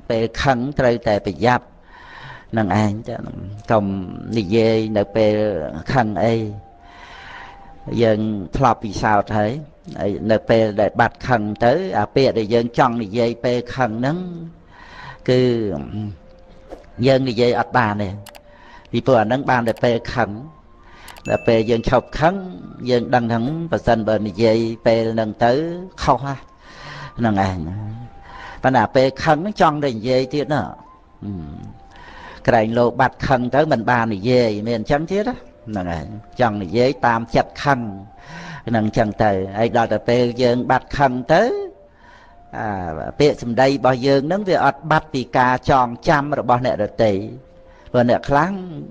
về khăn trời tại phải giáp năng anh cầm nị dê nợ về khăn ấy dân thọp vì sao thế nợ về để bạt khăn tới về để dân chọn nị dê về khăn nắng cứ dân nị dê ọt bà này vì vừa nắng bàn để về khăn là về dân chọc khăn dân đăng thắng và dân bờ nị dê về nâng tới khâu ha năng anh và nà về khăn chọn để dê tiết nữa cái lô bạch khăn tới mình bàn thì về mình chẳng chết á chẳng thì dễ tam chặt khăn nâng chẳng tới ai đó là về dương bạch khăn tới về xâm đây bao dương nâng về ọt bạch vì ca tròn trăm rồi bao nẹ rồi tỷ và nẹ kháng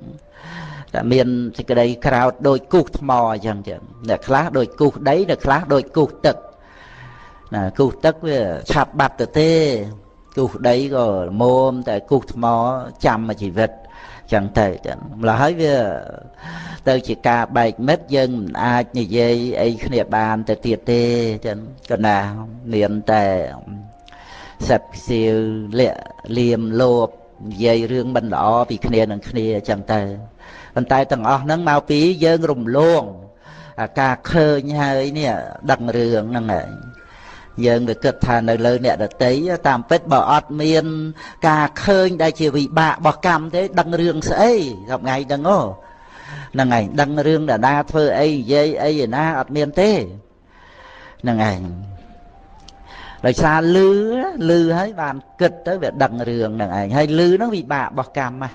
miền thì cái đây khảo đôi cục mò chẳng chẳng nẹ kháng đôi cục đấy nẹ kháng đôi cục tức với chạp bạch tử tê cục đấy rồi mồm tại cục mò chăm mà chỉ vật chẳng thể là hết với từ chỉ cả bảy mét dân ai như vậy ấy khné bàn từ tiệt tê chẳng còn nào niệm tề sập siêu lệ liềm lộp dây rương bên đó vì khné nâng khné chẳng thể còn tay tầng ó nâng mau phí dân rùng luôn cả khơi như hai nè đằng rương nâng này dân được cực thà nơi lời nè được tí tam phết bỏ ọt miên cả khơi đây chỉ vì bạ bỏ cam thế đăng rương sẽ gặp ngày đăng ô nâng ngày đăng rương đã đa thơ ấy dây ấy na ọt miên thế nâng ngày rồi xa lư ấy bạn cực tới việc đăng rương nâng ngày hay lư nó bị bạ bỏ cam mà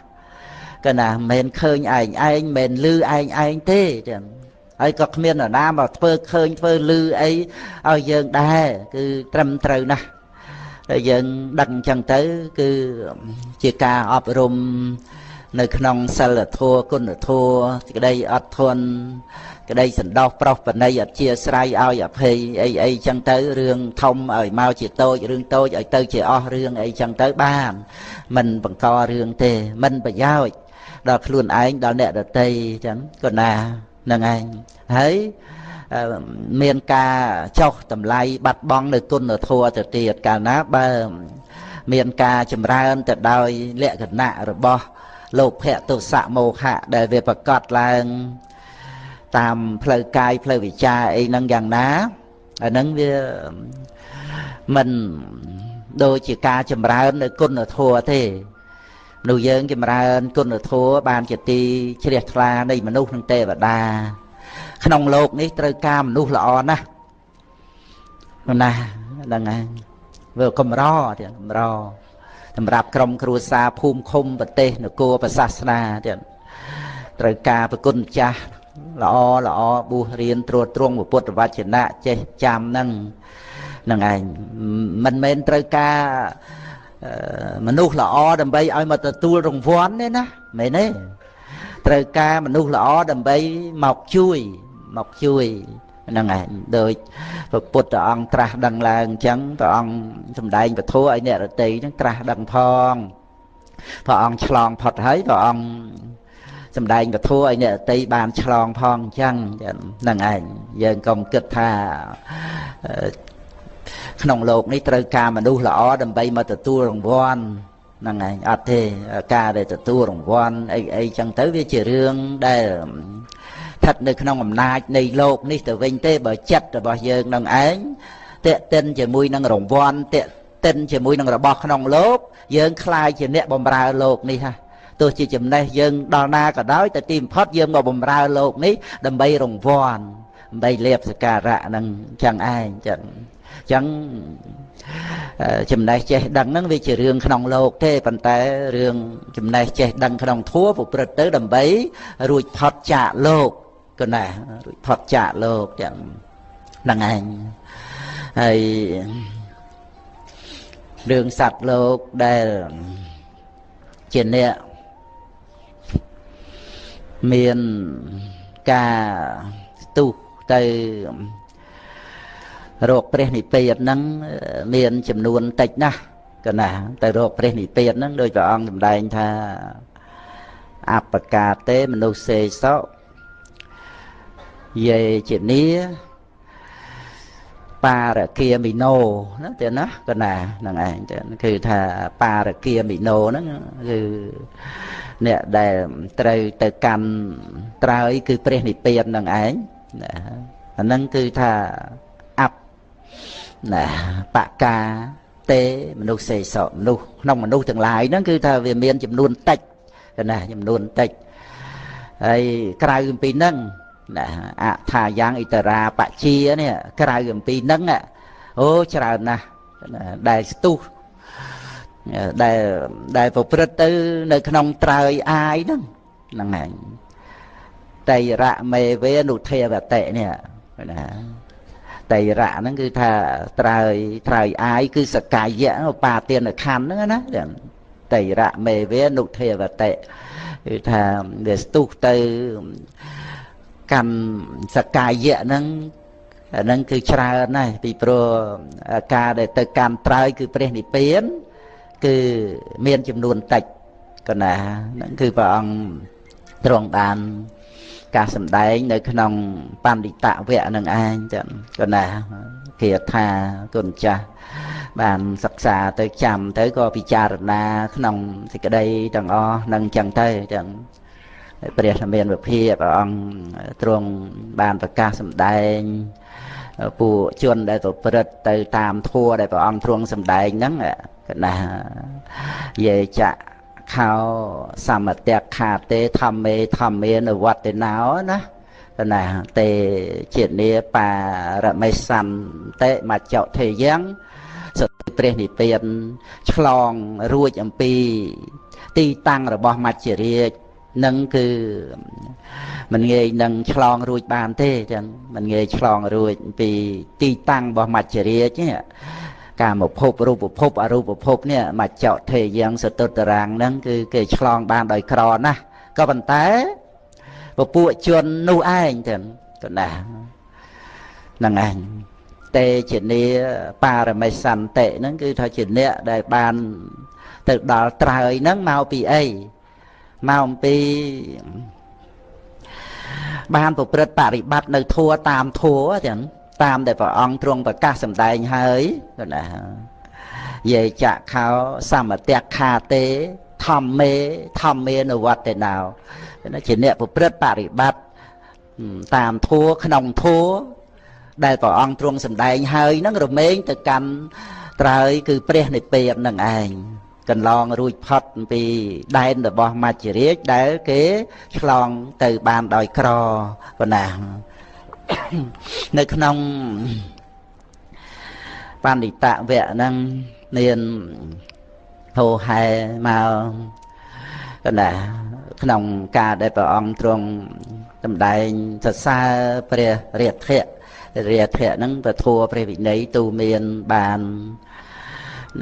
cái nào mình khơi anh mình lư anh thế ấy có miền ở Nam mà phơi khơi phơi lư ấy ở dân đa cứ trầm trời nè rồi dân đăng chân tới cứ chia ca ọp rùm nơi khăn xa là thua con là thua cái đây ọt thôn cái đây sẵn đọc prọc và đây chia sài ao ở phê ấy chân tới rương thông ở mau chỉ tôi rương tôi ở tới chỉ o rương ấy chân tới ba mình bằng co rương tê mình phải giao đó luôn anh đó nè được tây chẳng còn nào nâng anh thấy miền ca chọc tầm lai bạch bong nơi côn ở thua từ tiệt cả ná ba miền ca chầm ra ơn từ đôi lẹ gần nạ rồi bo lục hẹ tụ xạ mồ hạ để về bậc cọt là tam phơi cai phơi vị cha ấy nâng gần ná nâng về mình đôi chỉ ca chầm ra ơn nơi côn ở thua thế nuôi dưỡng chầm ra ơn côn ở thua ban chỉ ti chia ra đây mà nút thằng tê và đa nông lột ní trời cam nút lọ nè nè là ngày vừa cầm ro thì cầm ro thầm rạp cầm cua sa phum khum bật tê nửa cua bật sa na thì trời ca với côn cha lọ bu riêng trôi truông một bột và chỉ nạ chê cham nâng nâng ảnh mình men trời ca mà nút lọ đầm bay ai mà tu rồng vón đấy nè mày đấy trời ca mà nút lọ đầm bay mọc chui năng ngày đời và bột ông tra đằng là trắng và ông thầm đại và thua ấy nè rồi tí nó tra đằng phong và ông chlong phật thấy và ông thầm đại và thua ấy nè tí bàn chlong phong chăng năng ngày dân công kịch thà nông lột ní trời ca mà nút lọ đầm bay mà tu rồng von năng ngày thế ca để tu rồng von ấy chẳng tới với chỉ riêng đây thật nơi không làm nai này lột ní từ vinh tê bởi chất rồi bao giờ nâng án tệ tên chỉ mùi nâng rồng von tệ tên chỉ mùi nâng rồng bọc nông lốp dân khai chỉ nẹ bầm ra lột ní ha tôi chỉ chùm này dân đo na cả đói tại tìm phót dân vào bầm ra lột ní đầm bay rồng von bay liệp sẽ cà rạ nâng chẳng ai chẳng chùm này chế đăng nâng vì chỉ rương khăn lột thế phần tay rương chùm này chế đăng khăn thua phục rực tới đầm bấy rồi thoát trả lột còn này thoát trả lột chẳng đăng anh hay rương sạch lột đây trên nè miền ca tu tây rộp pre nị tiệt nâng miền chấm nuôn tịch na cái nào tại rộp pre nị tiệt nâng đôi vợ ông làm đại anh tha áp cả tế mình đâu xê sáu về chuyện ní ba là kia mì nô nó thì nó cái nào năng ảnhคือថាបារគាមីណូហ្នឹងគឺអ្នកដែលត្រូវទៅកាន់ត្រើយគឺព្រះនិព្វាននឹងឯងអាហ្នឹងគឺថាអបណាបកាទេមនុស្សសេសមនុស្សក្នុងមនុស្សទាំងឡាយហ្នឹងគឺថាវាមានចំនួនតិចណាចំនួនតិចហើយក្រៅអំពីហ្នឹងណាអថាយ៉ាងអិតរាបជានេះក្រៅអំពីហ្នឹងអូច្រើនណាស់ដែលស្ទុះដែលប្រព្រឹត្តទៅនៅក្នុងត្រើយអាយហ្នឹងហ្នឹងឯងតៃរៈមេវេនុធាវតិនេះណាតៃរៈហ្នឹងគឺថាត្រើយអាយគឺសកាយៈបាទានខណ្ឌហ្នឹងណាតៃរៈមេវេនុធាវតិគឺថាវាស្ទុះទៅកាន់សកាយៈហ្នឹងអាហ្នឹងគឺច្រើនណាស់ពីព្រោះការដែលទៅកាន់ត្រើយគឺព្រះនិព្វានគឺមានចំនួនតិចកណាហ្នឹងគឺព្រះអង្គទ្រង់បានការសម្ដែងនៅក្នុងបណ្ឌិតវគ្គនឹងឯងចឹងកណាគាថាគុណចាស់បានសិក្សាទៅចាំទៅក៏ពិចារណាក្នុងសេចក្តីទាំងអស់នឹងចឹងទៅចឹងព្រះធម្មវិភាព្រះអង្គទ្រង់បានប្រកាសសម្ដែងពួកជនដែលប្រព្រឹត្តទៅតាមធម៌ដែលព្រះអង្គទ្រង់សម្ដែងហ្នឹងកណាយេចៈខោសមតៈខាទេធម្មេនវត្តេណោណាកណាទេជានីបារមេសន្តេមច្ចថេយ៉ាងសតិព្រះនិព្វានឆ្លងរួចអំពីទីតាំងរបស់មច្ចរាជនឹងគឺមិនងាយនឹងឆ្លងរួចបានទេចឹងមិនងាយឆ្លងរួចពីទីតាំងរបស់មច្ចរាជនេះកាមភពរូបភពអរូបភពនេះមច្ចថេយ៉ាងសតុត្តរាំងហ្នឹងគឺគេឆ្លងបានដោយក្រណាស់ក៏ប៉ុន្តែពពួកជននោះឯងចឹងក៏ណាហ្នឹងឯងតេជានីបារមេសន្តិហ្នឹងគឺថាជាអ្នកដែលបានទៅដល់ត្រើយហ្នឹងមកពីអីមកអំពីបានប្រព្រឹត្តបរិបត្តិនៅធัวតាមធัวចឹងតាមដែលព្រះអង្គទ្រង់ប្រកាសសម្ដែងហើយណាយេចៈខោសមតៈខាទេធម្មេនវត្តេណោជាអ្នកប្រព្រឹត្តបរិបត្តិតាមធัวក្នុងធัวដែលព្រះអង្គទ្រង់សម្ដែងហើយនឹងរមែងទៅកាន់ត្រើយគឺព្រះនិព្វាននឹងឯងកន្លងរួចផុតពីដែនរបស់មច្ចរាជដែលគេឆ្លងទៅបានដោយក្រប៉ុណ្ណានៅក្នុងបណ្ឌិតវគ្គហ្នឹងមានហោហែមកកណ្ដាក្នុងការដែលព្រះអង្គទ្រង់សម្ដែងសរសើរព្រះរាធៈហ្នឹងពធัวព្រះវិន័យទូមានបាន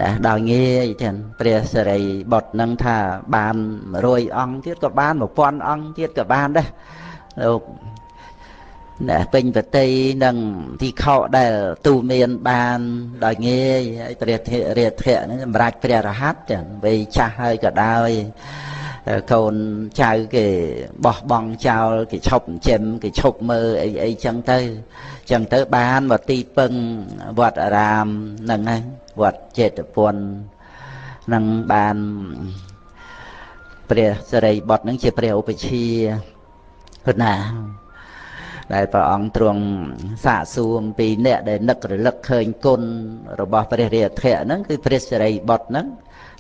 ណាដោយងាយចឹងព្រះសិរីបុត្រនឹងថាបាន100អង្គទៀតក៏បាន1000អង្គទៀតក៏បានដែរលោកណាពេញបតីនឹងទីខោដែលទូមានបានដោយងាយហើយព្រះរាធៈនឹងសម្រាប់ព្រះរហ័តចឹងវ័យចាស់ហើយក៏ដោយកូនចៅគេបោះបង់ចោលគេឈប់ចិញ្ចឹមគេឈប់មើលអីចឹងទៅបានមកទីពឹងវត្តអារាមហ្នឹងហើយវត្តចេតពុននឹងបានព្រះសិរីបុត្រនឹងជាព្រះឧបជាព្រោះណាដែលព្រះអង្គទ្រង់សាកសួរអំពីអ្នកដែលនឹករលឹកឃើញគុណរបស់ព្រះរាធៈហ្នឹងគឺព្រះសិរីបុត្រហ្នឹង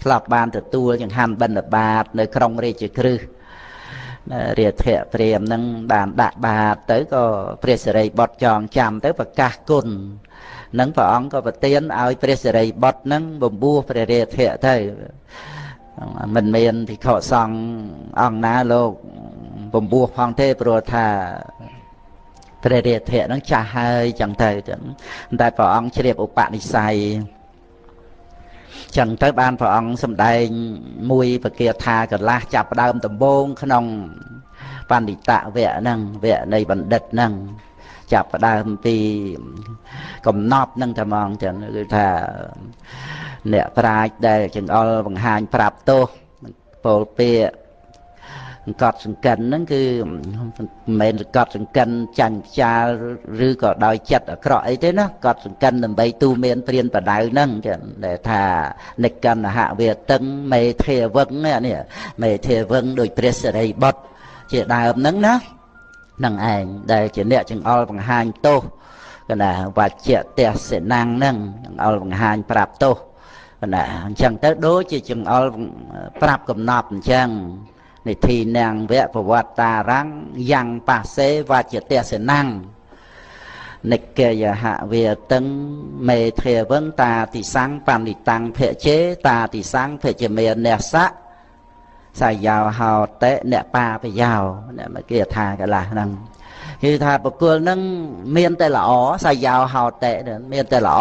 ធ្លាប់បានទទួលចង្ហាន់បិណ្ឌបាតនៅក្រុងរាជក្រឹសរាធៈព្រាហ្មណ៍ហ្នឹងបានដាក់បាតទៅក៏ព្រះសិរីបុត្រចងចាំទៅប្រកាសគុណនឹងព្រះអង្គក៏ប្រទានឲ្យព្រះសិរីបុត្រហ្នឹងបំពោះព្រះរាធៈទៅមិនមានភិក្ខុសង្ឃអង្គណាលោកបំពោះផងទេព្រោះថាព្រះរាធៈហ្នឹងចាស់ហើយចឹងទៅតែព្រះអង្គជ្រាបឧបនិស្ស័យចឹងទៅបានព្រះអង្គសម្ដែងមួយបកាថាកន្លះចាប់ដើមដំបូងក្នុងបណ្ឌិតវគ្គហ្នឹងវគ្គនៃបណ្ឌិតហ្នឹងចាប់ដើមពីកំណប់ហ្នឹងតែហ្មងចឹងគឺថាអ្នកប្រាជ្ញដែលចង្អុលបង្ហាញប្រាប់ទោសពោលពាក្យ កត់សង្កិនហ្នឹងគឺមិនមែនកត់សង្កិនចាញ់ខ្យាលឬក៏ដោយចិត្តអាក្រក់អីទេណាកត់សង្កិនដើម្បីទូមានព្រានបដៅហ្នឹងចឹងដែលថានិកណ្ហវាតឹងមេធាវឹងនេះមេធាវឹងដូចព្រះសិរីបុត្រជាដើមហ្នឹងណានឹងឯងដែលជាអ្នកចង្អុលបង្ហាញទោសកណាវច្ចៈទស្សនាងហ្នឹងចង្អុលបង្ហាញប្រាប់ទោសកណាអញ្ចឹងទៅដូចជាចង្អុលប្រាប់កំណប់អញ្ចឹងនិធិនាងវៈប្រវត្តារាំងយ៉ាងប៉ាសេវច្ចៈទស្សនាងនិកយហវាតឹងមេធាវឹងតាតិសੰងបណ្ឌិតាំងភៈជេតាតិសੰងភៈជមេនស្សៈសាយោហោតេអ្នកបាបយោអ្នកមកគេថាកន្លះហ្នឹងគឺថាបុគ្គលហ្នឹងមានតែល្អសាយោហោតេមានតែល្អ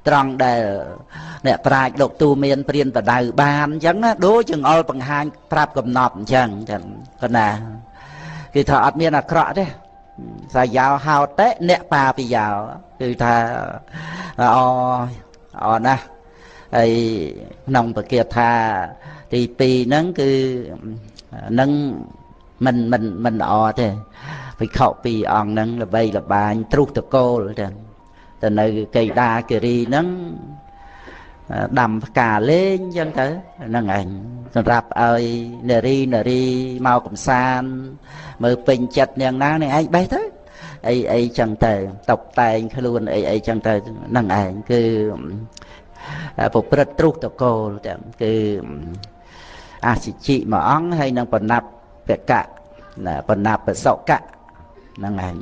ត្រង់ដែលអ្នកប្រាជ្ញលោកទូមានព្រានបដៅបានអញ្ចឹងណាដូចចង្អុលបង្ហាញប្រាប់កំណប់អញ្ចឹងគាត់ណាគឺថាអត់មានអាក្រក់ទេសាយោហោតេអ្នកបាបយោគឺថាល្អណាស់ហើយក្នុងបគាថាទី2ហ្នឹងគឺនឹងមិនល្អទេភិក្ខុ2អង្គហ្នឹងល្បីល្បាញទ្រុសតកូលទៅនៅកេដាគិរីហ្នឹងដាំផ្កាលេងអញ្ចឹងទៅហ្នឹងឯងសម្រាប់ឲ្យនារីមកកំសាន្តមើលពេញចិត្តនាងណានឹងឯងបេះទៅអីចឹងទៅតុបតែងខ្លួនអីចឹងទៅហ្នឹងឯងគឺប្រព្រឹត្តទ្រុសតកូលទាំងគឺអសិជិមួយអង្គហើយនឹងបណ្ណាប់បកៈបណ្ណាប់បសុកៈហ្នឹងឯង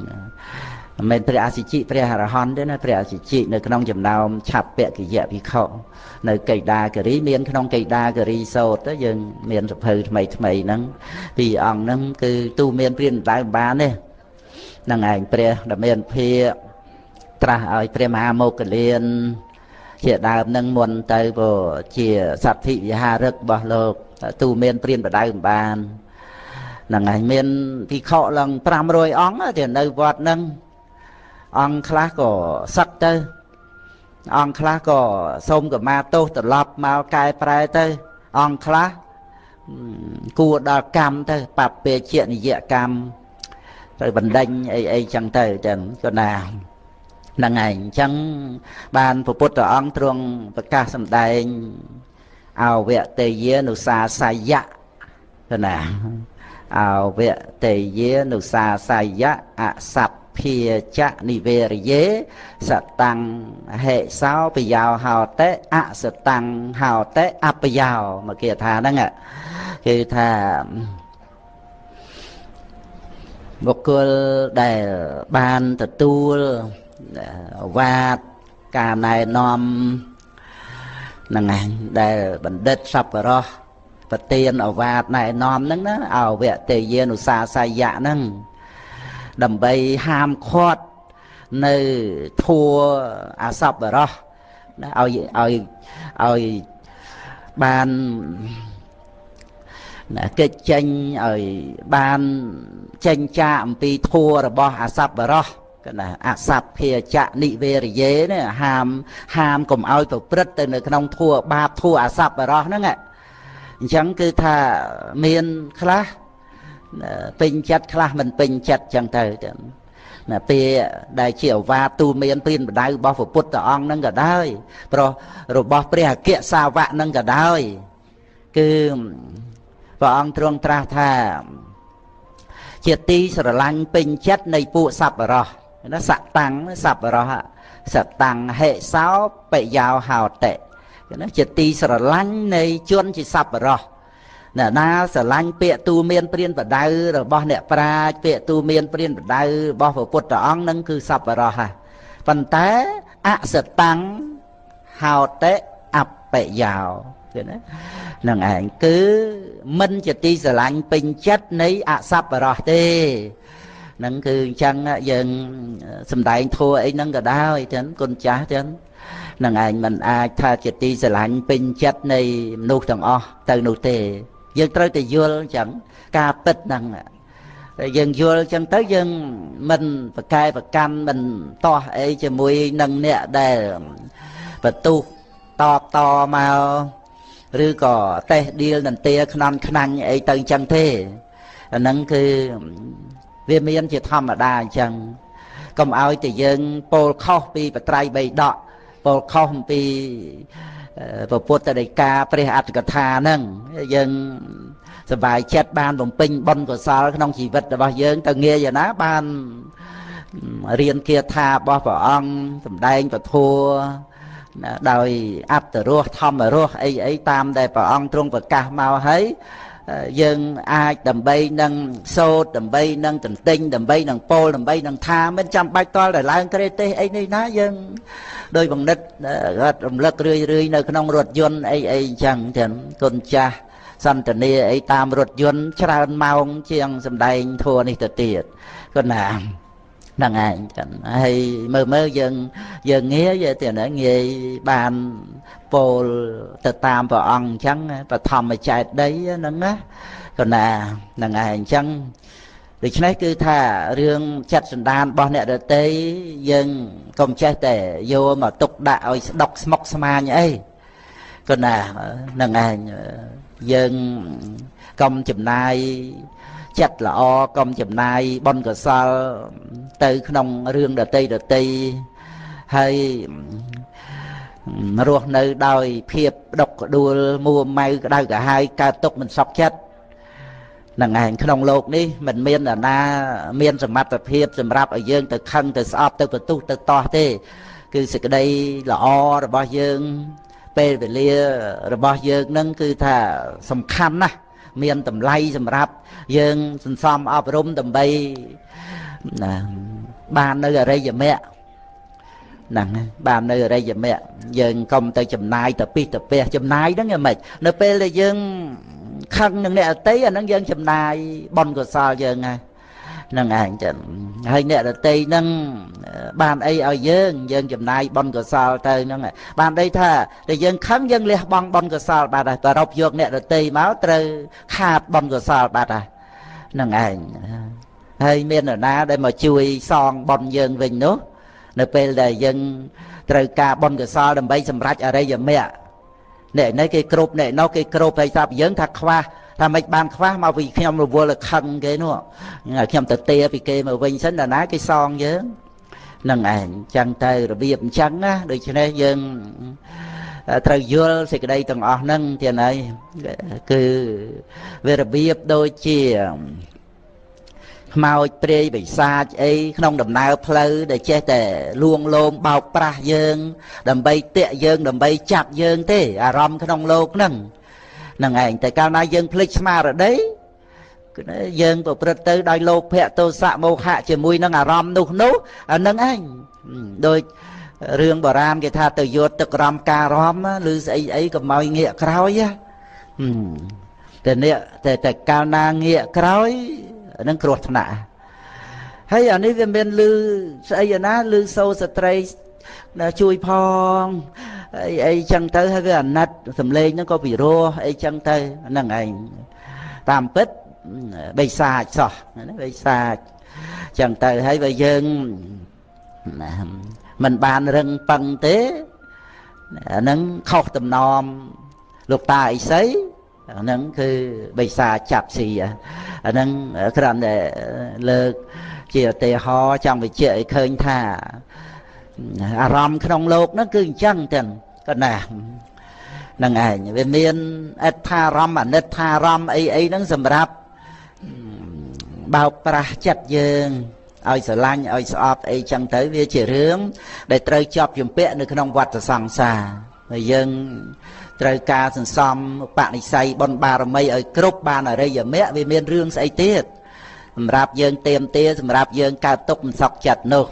មិនមែនព្រះអសិជិព្រះអរហន្តទេណាព្រះអសិជិនៅក្នុងចំណោមឆាប់ពកិយៈភិក្ខុនៅកេដាគិរីមានក្នុងកេដាគិរីសោតទៅយើងមានសភៅថ្មីហ្នឹងពីអង្គហ្នឹងគឺទូមានព្រានដើមបានទេហ្នឹងឯងព្រះដែលមានភាត្រាស់ឲ្យព្រះមហាមោគលានជាដើមនឹងមុនទៅព្រោះជាសទ្ធិវិហារឹករបស់លោកទូមានព្រានបដៅបានហ្នឹងហើយមានភិក្ខុឡើង500អង្គទៅនៅវត្តហ្នឹងអង្គខ្លះក៏សឹកទៅអង្គខ្លះក៏សូមកម្មាទោសត្រឡប់មកកែប្រែទៅអង្គខ្លះគួរដល់កម្មទៅបព្វេជនិយកម្មទៅបណ្ដេញអីចឹងទៅចឹងក៏ណាហ្នឹងឯងអញ្ចឹងបានព្រះពុទ្ធអង្គទ្រង់ប្រកាសសម្ដែងអវតេយានុសាសាយៈទៅណាអវតេយានុសាសាយៈអសព្ភាចៈនិវេរយេសតាំងហេសោបយោហោតេអសតាំងហោតេអបយោមកគេថាហ្នឹងគឺថាបុគ្គលដែលបានទទួលវាទការណែនាំហ្នឹងឯងដែលបណ្ឌិតសប្បុរសប្រទានអវាទណែនាំហ្នឹងណាអវតេយានុសាសាយៈហ្នឹងដើម្បីហាមឃាត់នៅធัวអសប្បុរសឲ្យបានកិច្ចចេញឲ្យបានចេញចាអំពីធัวរបស់អសប្បុរសណាអសព្ភាចៈនិវេរយេនេះហាមកុំឲ្យប្រព្រឹត្តទៅនៅក្នុងធัวបាបធัวអសប្បុរសហ្នឹងអញ្ចឹងគឺថាមានខ្លះពេញចិត្តខ្លះមិនពេញចិត្តចឹងទៅណាពេលដែលជាអវាទទូមានព្រានបដៅរបស់ព្រះពុទ្ធអង្គហ្នឹងក៏ដោយព្រោះរបស់ព្រះអគ្គសាវកហ្នឹងក៏ដោយគឺព្រះអង្គទ្រង់ត្រាស់ថាជាទីស្រឡាញ់ពេញចិត្តនៃពួកសប្បុរសណាសតាំងសប្បុរសសតាំងហេសោបយោហោតេណាជាទីស្រឡាញ់នៃជនជាសប្បុរសអ្នកណាស្រឡាញ់ពាក្យទូមានព្រានបដៅរបស់អ្នកប្រាជ្ញពាក្យទូមានព្រានបដៅរបស់ព្រះពុទ្ធអង្គនឹងគឺសប្បុរសប៉ុន្តែអសតាំងហោតេអបយោគឺណានឹងឯងគឺមិនជាទីស្រឡាញ់ពេញចិត្តនៃអសប្បុរសទេហ្នឹងគឺអញ្ចឹងយើងសំដែងធัวអីហ្នឹងក៏ដោយចឹងគុណចាស់ចឹងនឹងឯងមិនអាចថាជាទីស្រឡាញ់ពេញចិត្តនៃមនុស្សទាំងអស់ទៅនោះទេយើងត្រូវតែយល់អញ្ចឹងការពិតហ្នឹងតែយើងយល់អញ្ចឹងទៅយើងមិនប្រកែប្រកាន់មិនតោះអីជាមួយនឹងអ្នកដែលបន្ទុះតបតមកឬក៏តេះឌីលនន្ទាខ្នន់ខ្នាញ់អីទៅអញ្ចឹងទេ អាហ្នឹងគឺវាមានជាធម្មតាអញ្ចឹងកុំឲ្យតែយើងពោលខុសពីបត្រៃបីដកពោលខុសពីពុទ្ធដីកាព្រះអត្តកថាហ្នឹងយើងសប្បាយចិត្តបានបំពេញបុណ្យកុសលក្នុងជីវិតរបស់យើងទៅងាយណាបានរៀនគាថារបស់ព្រះអង្គសម្ដែងពធដោយអត្តរសធម្មរសអីតាមដែលព្រះអង្គទ្រង់ប្រកាសមកហើយយើងអាចដើម្បីនឹងសូត្រដើម្បីនឹងទន្ទិញដើម្បីនឹងពោលដើម្បីនឹងថាមិនចាំបាច់តល់តែឡើងក្រេទេសអីនេះណាយើងដោយបង្និតគាត់រំលឹករឿយនៅក្នុងរថយន្តអីអញ្ចឹងទាំងគុណចាស់សន្តានាអីតាមរថយន្តច្រើនម៉ោងជាងសម្ដែងធัวនេះទៅទៀតគាត់ណាហ្នឹងឯងចឹងហើយមើលយើងងាយទៅណាងាយបានពោលទៅតាមព្រះអង្គអញ្ចឹងបឋមចេតដីហ្នឹងណាគាត់ណាហ្នឹងឯងអញ្ចឹងដូច្នេះគឺថារឿងចិត្តសន្តានរបស់អ្នកដទៃយើងកុំចេះតែយកមកទុកដាក់ឲ្យស្ដុកស្មុកស្មាញអីគាត់ណាហ្នឹងឯងយើងកុំចំណាយចិត្តល្អកុំចំណាយបុណ្យកុសលទៅក្នុងរឿងដតីហើយរស់នៅដោយភាពដុកក្ដួលមួម៉ៅក្តៅក្រហាយកើតទុកមិនសុខចិត្តនឹងឯងក្នុងโลกនេះមិនមានអ្នកណាមានសមត្ថភាពសម្រាប់ឲ្យយើងទៅខឹងទៅស្អប់ទៅបន្ទុះទៅតោះទេគឺសេចក្តីល្អរបស់យើងពេលវេលារបស់យើងនឹងគឺថាសំខាន់ណាស់មានតម្លៃសម្រាប់យើងសន្សំអប់រំដើម្បីបាននៅអរិយមគ្គហ្នឹងបាននៅអរិយមគ្គយើងកុំទៅចំណាយទៅពីទៅពះចំណាយហ្នឹងយ៉ាងម៉េចនៅពេលដែលយើងខឹងនឹងអ្នកដទៃអាហ្នឹងយើងចំណាយបុណ្យកុសលយើងហើយហ្នឹងឯងចឹងហើយអ្នកដទៃហ្នឹងបានអីឲ្យយើងចំណាយបុណ្យកុសលទៅហ្នឹងបានន័យថាតែយើងខឹងយើងលះបង់បុណ្យកុសលបាត់ហើយប្ររពយកអ្នកដទៃមកត្រូវខាតបុណ្យកុសលបាត់ហើយហ្នឹងឯងហើយមាននរណាដែលមកជួយសងបុណ្យយើងវិញនោះនៅពេលដែលយើងត្រូវការបុណ្យកុសលដើម្បីសម្រេចអរិយមគ្គអ្នកនេះគេគ្រប់អ្នកនោះគេគ្រប់ហើយស្រាប់យើងថាខ្វះថាមិនបានខ្វះមកពីខ្ញុំរវល់ខឹងគេនោះខ្ញុំទៅទាពីគេមកវិញសិនដល់ណាគេសងយើងនឹងឯងចឹងទៅរបៀបអញ្ចឹងណាដូច្នេះយើងត្រូវយល់សេចក្តីទាំងអស់ហ្នឹងទៀតហើយគឺវារបៀបដូចជាខ្មោចព្រាយបិសាចអីក្នុងដំណើរផ្លូវដែលចេះតែលួងលោមបោកប្រាស់យើងដើម្បីតាក់យើងដើម្បីចាប់យើងទេអារម្មណ៍ក្នុងโลกហ្នឹងនឹងឯងតែកាលណាយើងភ្លេចស្មារតីគឺយើងប្រព្រឹត្តទៅដោយលោភៈទោសៈមោហៈជាមួយនឹងអារម្មណ៍នោះអានឹងឯងដូចរឿងបុរាណគេថាទៅយកទឹករំការរំឬស្អីកុំឲ្យងាកក្រោយតែនេះតែកាលណាងាកក្រោយនឹងគ្រោះថ្នាក់ហើយអានេះវាមានឮស្អីណាឮសូរស្ត្រីជួយផងអីចឹងទៅហើយវាអាណិតសំឡេងហ្នឹងក៏ពិរោះអីចឹងទៅហ្នឹងឯងតាមពិតបិសាចសោះបិសាចចឹងទៅហើយបើយើងមិនបានរឹងប៉ឹងទេអាហ្នឹងខុសតំណមលោកតាអីសីអាហ្នឹងគឺបិសាចចាប់ស៊ីអាហ្នឹងគ្រាន់តែលើកជាឧទាហរណ៍ចង់បញ្ជាក់ឲ្យឃើញថាអារម្មណ៍ក្នុងโลกហ្នឹងគឺអញ្ចឹងទាំងក៏ណាហ្នឹងឯងវាមានអត្ថារម្មណ៍អនិច្ចារម្មណ៍អីហ្នឹងសម្រាប់បោកប្រាស់ចិត្តយើងឲ្យស្រឡាញ់ឲ្យស្អប់អីចឹងទៅវាជារឿងដែលត្រូវជាប់ជំពាក់នៅក្នុងវដ្តសង្សារហើយយើងត្រូវការសន្សំបនិស្ស័យបុណ្យបារមីឲ្យគ្រប់បានអរិយមគ្គវាមានរឿងស្អីទៀតសម្រាប់យើងទៀមទាសម្រាប់យើងកើតទុកមិនសុខចិត្តនោះ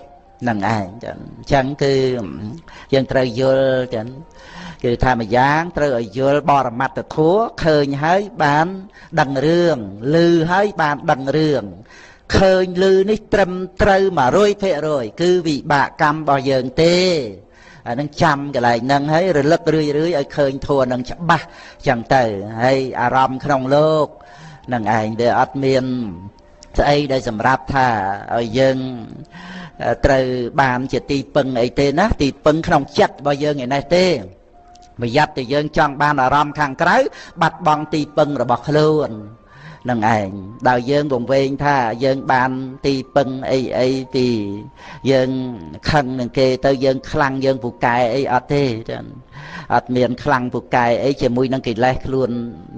នឹងឯងចឹងអញ្ចឹងគឺយើងត្រូវយល់ចឹងគឺថាម្យ៉ាងត្រូវឲ្យយល់បរមត្តធัวឃើញហើយបានដឹងរឿងឮហើយបានដឹងរឿងឃើញឮនេះត្រឹមត្រូវ 100% គឺវិបាកកម្មរបស់យើងទេអានឹងចាំកន្លែងហ្នឹងហើយរលឹករឿយៗឲ្យឃើញធัวនឹងច្បាស់ចឹងទៅហើយអារម្មណ៍ក្នុងโลกនឹងឯងដែលអត់មានស្អីដែលសម្រាប់ថាឲ្យយើងត្រូវបានជាទីពឹងអីទេណាទីពឹងក្នុងចិត្តរបស់យើងឯនេះទេប្រយ័ត្នតែយើងចង់បានអារម្មណ៍ខាងក្រៅបាត់បង់ទីពឹងរបស់ខ្លួន នឹងឯងដល់យើងវង្វេងថាយើងបានទីពឹងអីពីយើងខឹងនឹងគេទៅយើងខ្លាំងយើងពូកែអីអត់ទេចឹងអត់មានខ្លាំងពូកែអីជាមួយនឹងកិលេសខ្លួន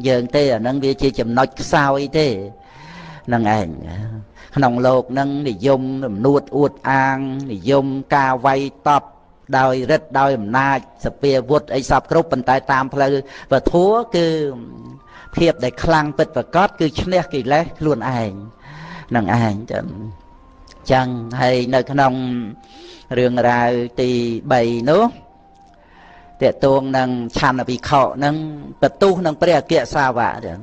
យើងទេអាហ្នឹងវាជាចំណុចខ្សោយទេនឹងឯងក្នុងโลกហ្នឹងនិយមរំនួតអួតអាងនិយមការវាយតប់ដោយរិទ្ធដោយអំណាចសពាវុធអីសពគ្រប់ប៉ុន្តែតាមផ្លូវពធัวគឺភាពដែលខ្លាំងពិតប្រាកដគឺឈ្នះកិលេសខ្លួនឯងនឹងឯងចឹងហើយនៅក្នុងរឿងរ៉ាវទី3នោះតេតួងនឹងឆន្ទវិខហ្នឹងបន្ទុះនឹងព្រះអគ្គសាវកចឹង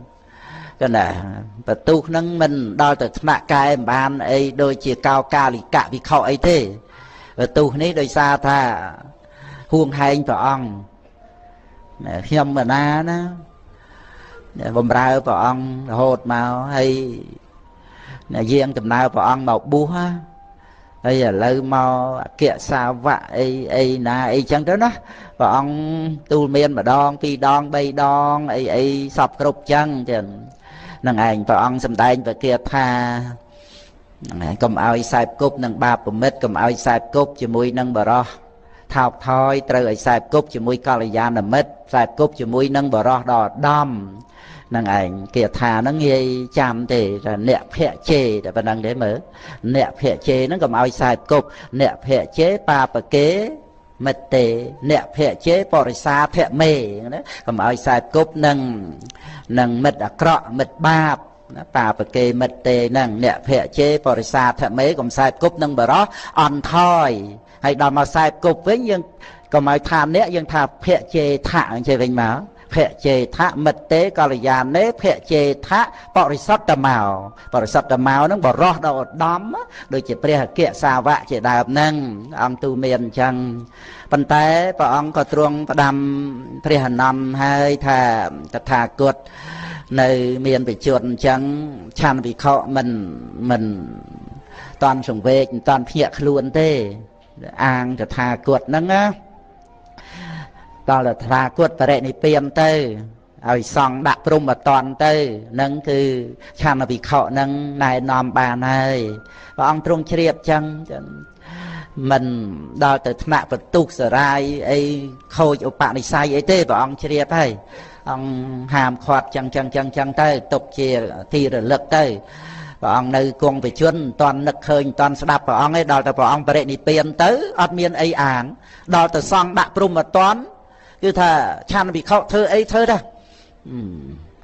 កណ្ដាបន្ទុះហ្នឹងមិនដល់ទៅថ្នាក់កែមិនបានអីដូចជាកោកាលិកវិខអីទេបន្ទុះនេះដោយសារថាហួងហែងព្រះអង្គខ្ញុំបណ្ណាណាបំរើព្រះអង្គរហូតមកហើយយាងដំណើរព្រះអង្គមកបួសហើយឥឡូវមកអគ្គសាវកអីណាអីចឹងទៅណាព្រះអង្គទូលមានម្ដងពីរដងបីដងអីសពគ្រប់ចឹងចឹងនឹងឯងព្រះអង្គសម្ដែងវិគាថាកុំឲ្យសែបគប់នឹងបាបប្រមិតកុំឲ្យសែបគប់ជាមួយនឹងបរោះថោកថយត្រូវឲ្យសែបគប់ជាមួយកល្យាណមិត្តសែបគប់ជាមួយនឹងបរោះដ៏ឧត្តមនឹងឯងគាថាហ្នឹងងាយចាំទេថាអ្នកភៈជេតែប៉ុណ្្នឹងទេមើលអ្នកភៈជេហ្នឹងកុំឲ្យសែបគប់អ្នកភៈជេបាបកេមិត្តទេអ្នកភៈជេបរិសាភៈមេណាកុំឲ្យសែបគប់នឹងមិត្តអាក្រក់មិត្តបាបណាបាបកេមិត្តទេហ្នឹងអ្នកភៈជេបរិសាភៈមេកុំសែបគប់នឹងបរោះអន់ថយហើយដល់មកសែបគប់វិញយើងកុំឲ្យថាអ្នកយើងថាភៈជេថៈអញ្ចឹងវិញមកភៈជេថៈមិត្តទេកល្យាណេភៈជេថៈបរិសុទ្ធមោបរិសុទ្ធមោហ្នឹងបរោះដល់ឧត្តមដូចជាព្រះអគ្គសាវកជាដើមហ្នឹងអង្គទូមានអញ្ចឹងប៉ុន្តែព្រះអង្គក៏ទ្រង់ផ្ដាំព្រះអនន្តហើយថាតថាគតនៅមានបច្ចុប្បន្នអញ្ចឹងឆន្ទវិខមិនតន់សង្វេគមិនតន់ភ្ញាក់ខ្លួនទេអាងតថាគតហ្នឹងណាដល់តថាគតបរិនិព្វានទៅឲ្យសង់ដាក់ព្រំអតនទៅនឹងគឺឆន្ទវិខហ្នឹងណែនាំបានហើយព្រះអង្គទ្រង់ជ្រាបចឹងមិនដល់ទៅថ្នាក់បន្ទុះសរាយអីខូចឧបនិស្ស័យអីទេព្រះអង្គជ្រាបហើយអង្គហាមឃាត់ចឹងទៅទុកជាទីរលឹកទៅព្រះអង្គនៅគង់បជនមិនតាន់នឹកឃើញមិនតាន់ស្ដាប់ព្រះអង្គឯងដល់តែព្រះអង្គបរិនិព្វានទៅអត់មានអីអានដល់ទៅសង់ដាក់ព្រំអតនគឺថាឆន្ទវិខធ្វើអីធ្វើដែរ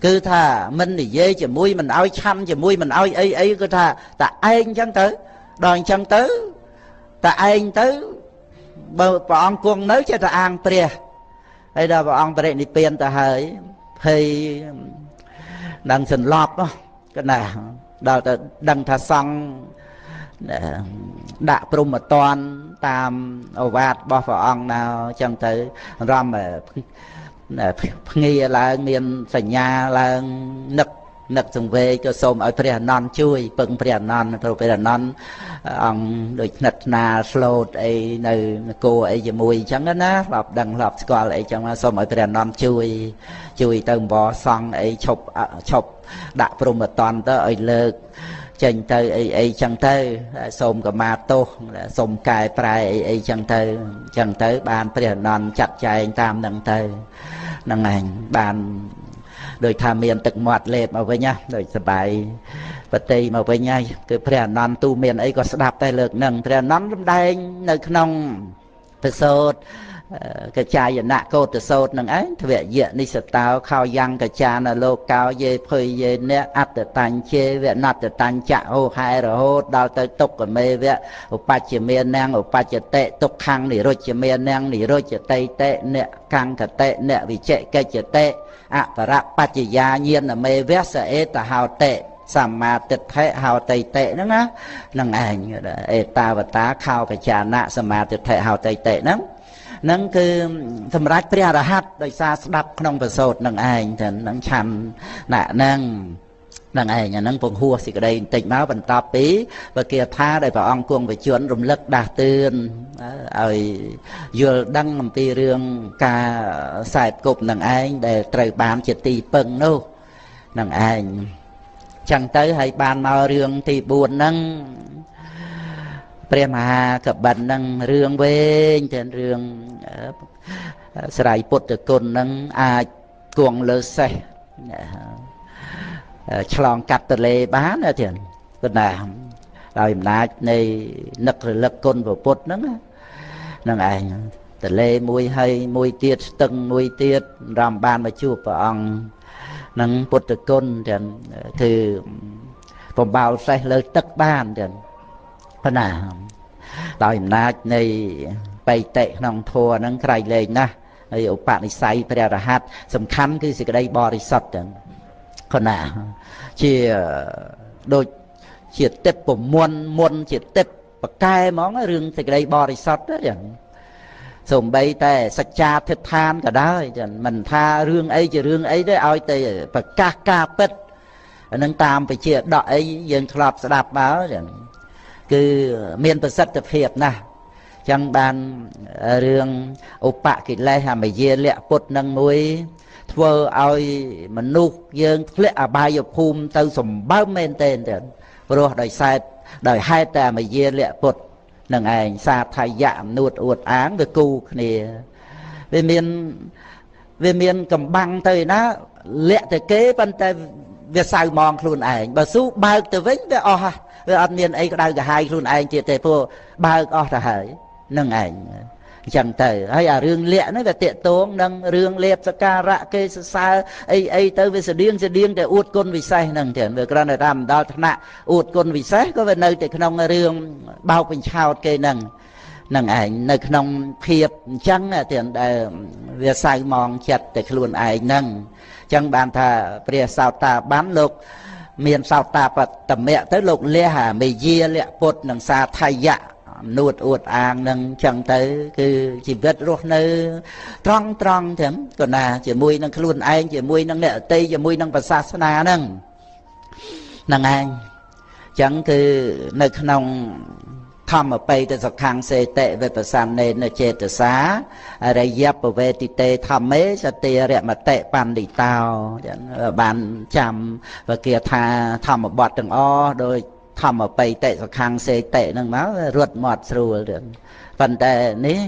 គឺថាមិននិយាយជាមួយមិនឲ្យឆាន់ជាមួយមិនឲ្យអីគឺថាតែឯងចឹងទៅដល់អញ្ចឹងទៅតែឯងទៅបើព្រះអង្គគង់នៅចេះតែអាងព្រះហើយដល់ព្រះអង្គបរិនិព្វានទៅហើយភ័យដឹងសន្លប់ក៏ណាដល់ទៅដឹងថាសង់ដាក់ព្រំអតនតាមឱវាទរបស់ព្រះអង្គណាចឹងទៅរំភ្ងាឡើងមានសញ្ញាឡើងនឹកសង្វេគក៏សូមឲ្យព្រះអនន្តជួយពឹងព្រះអនន្តព្រោះព្រះអនន្តអង្គដូចថ្និតថ្នាស្លូតអីនៅនគរអីជាមួយអញ្ចឹងណាធ្លាប់ដឹងធ្លាប់ស្គាល់អីចឹងសូមឲ្យព្រះអនន្តជួយទៅអង្វរសង់អីឈប់ដាក់ព្រំអតនទៅឲ្យលើកចេញទៅអីចឹងទៅសូមកម្មាទោសសូមកែប្រែអីចឹងទៅបានព្រះអនន្តចាត់ចែងតាមនឹងទៅហ្នឹងឯងបានដោយថាមានទឹកមាត់លេបមកវិញណាដូចសបាយបតីមកវិញហើយគឺព្រះអនន្តទូមានអីក៏ស្ដាប់តែលើកហ្នឹងព្រះអនន្តសម្ដែងនៅក្នុងទសោតកចាយណៈកោតសោតនឹងឯងទ្វយៈនិសតោខោយ៉ាងកចានលោកោយេភ័យយេអ្នកអត្តតញ្ជេវណត្តតញ្ចៈហោហែរហូតដល់ទៅទុក្ខមេវៈឧបច្ចមាននាងឧបច្ចតិទុក្ខੰនិរុច្ចមាននាងនិរុច្ចតិតិអ្នកកੰកតិអ្នកវិជកិច្ចតិអបរបច្ចយាញាណមេវៈសអេតហោតិសម្មាទិដ្ឋិហោតិតិហ្នឹងណានឹងឯងអេតាវតាខោកចាណៈសម្មាទិដ្ឋិហោតិតិហ្នឹងគឺសម្រាប់ព្រះអរហន្តដោយសារស្ដាប់ក្នុងប្រសូតនឹងឯងទៅនឹងឆាន់ណាហ្នឹងឯងអាហ្នឹងពងហួសសេចក្តីបន្តិចមកបន្ទាប់ពីវិគាថាដែលព្រះអង្គគង់បជនរំលឹកដាស់តឿនឲ្យយល់ដឹងអំពីរឿងការសែបគប់នឹងឯងដែលត្រូវបានជាទីពឹងនោះនឹងឯង chẳng tới hay ban mau rương thì buồn nângព្រះមហាកបិណ្ឌនឹងរឿងវែងទៅរឿងស្រ័យពុទ្ធគុណនឹងអាចគង់លើសេះឆ្លងកាត់ទលេបានណាទៀតប៉ុន្តែដោយអំណាចនៃនឹករលឹកគុណពុទ្ធហ្នឹងនឹងឯងទលេមួយហើយមួយទៀតស្ទឹងមួយទៀតរំបានមកជួបព្រះអង្គនឹងពុទ្ធគុណទៀតគឺបំបោលសេះលើទឹកបានទៀតប៉ុន្តែដោយអំណាចនៃបៃតិក្នុងធម៌ហ្នឹងក្រៃលែងណាស់ហើយឧបនិស្ស័យព្រះរហ័តសំខាន់គឺសេចក្តីបរិសុទ្ធហ្នឹងខណាជាដូចជាទឹកពមមុនជាទឹកបកែហ្មងរឿងសេចក្តីបរិសុទ្ធហ្នឹងសូម្បីតែសច្ចាធិដ្ឋានក៏ដោយចឹងមិនថារឿងអីជារឿងអីទេឲ្យតែប្រកាសការពិតហ្នឹងតាមពជាដកអីយើងធ្លាប់ស្ដាប់មកចឹងគឺមានប្រសិទ្ធភាពណាស់ចឹងបានរឿងឧបកិលេសអមយាលៈពុទ្ធនឹងមួយធ្វើឲ្យមនុស្សយើងធ្លាក់អបាយភូមិទៅសម្បើមមែនទែនទៅព្រោះដោយហេតុតែអមយាលៈពុទ្ធនឹងឯងសាថយៈអំនួតអួតអាងវាគូគ្នាវាមានកំបាំងទៅណាលាក់ទៅគេប៉ុន្តែវាសៅมองខ្លួនឯងបើស៊ូបើកទៅវិញវាអស់វាអត់មានអីក្តៅក្រហាយខ្លួនឯងទៀតទេព្រោះបើកអស់ទៅហើយនឹងឯងអញ្ចឹងទៅហើយអារឿងលាក់នេះវាតាកតងនឹងរឿងលេបសក្ការៈគេសរសើរអីទៅវាស្តៀងតែអួតគុណវិសេសហ្នឹងទៀតវាគ្រាន់តែតាមដល់ថ្នាក់អួតគុណវិសេសក៏វានៅតែក្នុងរឿងបោកបញ្ឆោតគេហ្នឹងឯងនៅក្នុងភាពអញ្ចឹងទៀតដែលវាសៅมองចិត្តតែខ្លួនឯងហ្នឹងអញ្ចឹងបានថាព្រះសោតាបានលោកមានសោតាបត្តមៈទៅលោកលះមេយាលៈពុទ្ធនិងសាថយៈនួតអួតអាងនឹងចឹងទៅគឺជីវិតរស់នៅត្រង់ទាំងក៏ណាជាមួយនឹងខ្លួនឯងជាមួយនឹងអ្នកតីជាមួយនឹងសាសនាហ្នឹងឯងចឹងគឺនៅក្នុងធម្មបេតសខੰសេតិវិបស្សនេនចេតសាអរិយបវេតិតេធម្មេសតិរមតិបណ្ឌិតោបានចាំវិគាថាធម្មបទទាំងអស់ដោយធម្មបេតិសខੰសេតិហ្នឹងមករត់មាត់ស្រួលទៀតប៉ុន្តែនេះ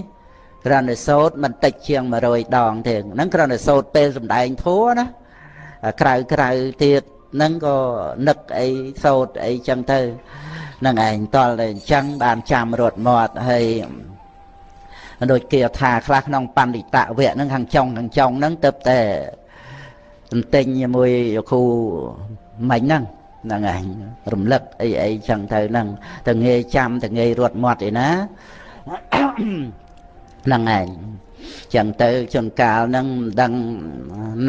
គ្រាន់តែសូត្រមិនតិចជាង100ដងទេហ្នឹងគ្រាន់តែសូត្រពេលសំដែងធម៌ណាក្រៅទៀតហ្នឹងក៏នឹកអីសូត្រអីចឹងទៅនឹងឯងតលតែអញ្ចឹងបានចាំរត់មាត់ហើយដូចគេថាខ្លះក្នុងបណ្ឌិតវៈហ្នឹងខាងចុងហ្នឹងទៅតែទិញជាមួយគ្រូមិញហ្នឹងឯងរំលឹកអីចឹងទៅហ្នឹងតែងាយចាំតែងាយរត់មាត់ឯណាហ្នឹងឯងចឹងទៅជួនកាលហ្នឹងមិនដឹង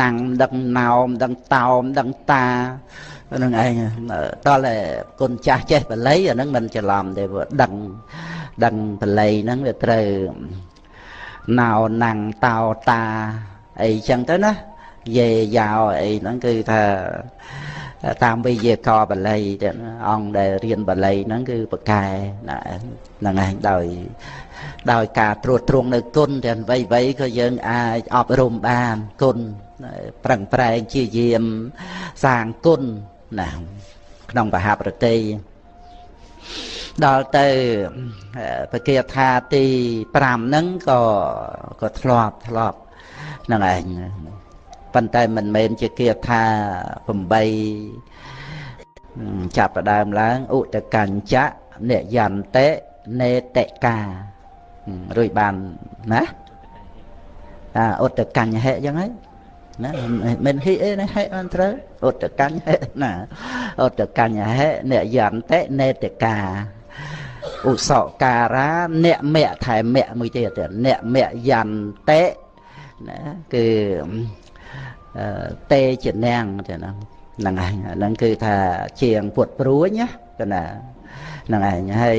ណាំងមិនដឹងណោមមិនដឹងតោមមិនដឹងតានឹងឯងតើគុណចាស់ចេះបល័យអាហ្នឹងមិនច្រឡំទេព្រោះដឹងបល័យហ្នឹងវាត្រូវណោណាំងតោតាអីចឹងទៅណាយេយ៉ាវអីហ្នឹងគឺថាតាមវិយាករបល័យទៅអង្គដែលរៀនបល័យហ្នឹងគឺបកែហ្នឹងឯងដោយការត្រួតត្រងនៅគុណទាំងអ្វីក៏យើងអាចអប់រំបានគុណប្រឹងប្រែងជាយាមសាងគុណណាក្នុងបហប្រតិដល់ទៅបគាថាទី5ហ្នឹងក៏ធ្លាប់ហ្នឹងឯងប៉ុន្តែមិនមែនជាគាថា8ចាប់ផ្ដើមឡើងឧតកញ្ចៈនិយន្តិនេតិការួចបានណាឧតកញ្ញហេអញ្ចឹងហើយណាមិនហិអីណាហេអន្តត្រូវឧតកញ្ញហេណាឧតកញ្ញហេនិយន្តិនេតិកាឧសការាអ្នកមៈថែមៈមួយទៀតអ្នកមៈយន្តិណាគឺតេចនាងទៅហ្នឹងឯងហ្នឹងគឺថាជាងពុតព្រួញណាទៅណាហ្នឹងឯងហើយ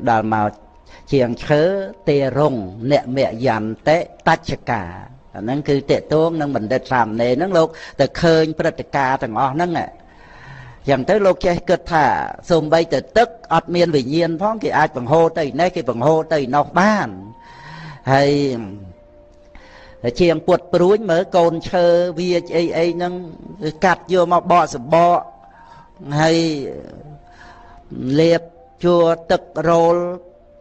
ដល់មកជាងឈើទេរុងអ្នកមយន្តិតច្ឆកាអាហ្នឹងគឺតេតងនឹងបណ្ឌិតសាមណេរហ្នឹងលោកទៅឃើញព្រឹត្តិការណ៍ទាំងអស់ហ្នឹងយ៉ាងទៅលោកចេះគិតថាសូម្បីតែទឹកអត់មានវិញ្ញាណផងគេអាចបង្ហូរទៅនេះគេបង្ហូរទៅនោះបានហើយជាងពុតព្រួញមើលកូនឈើវាអីហ្នឹងកាត់យកមកបកសបក hay liệp chùa tực rôl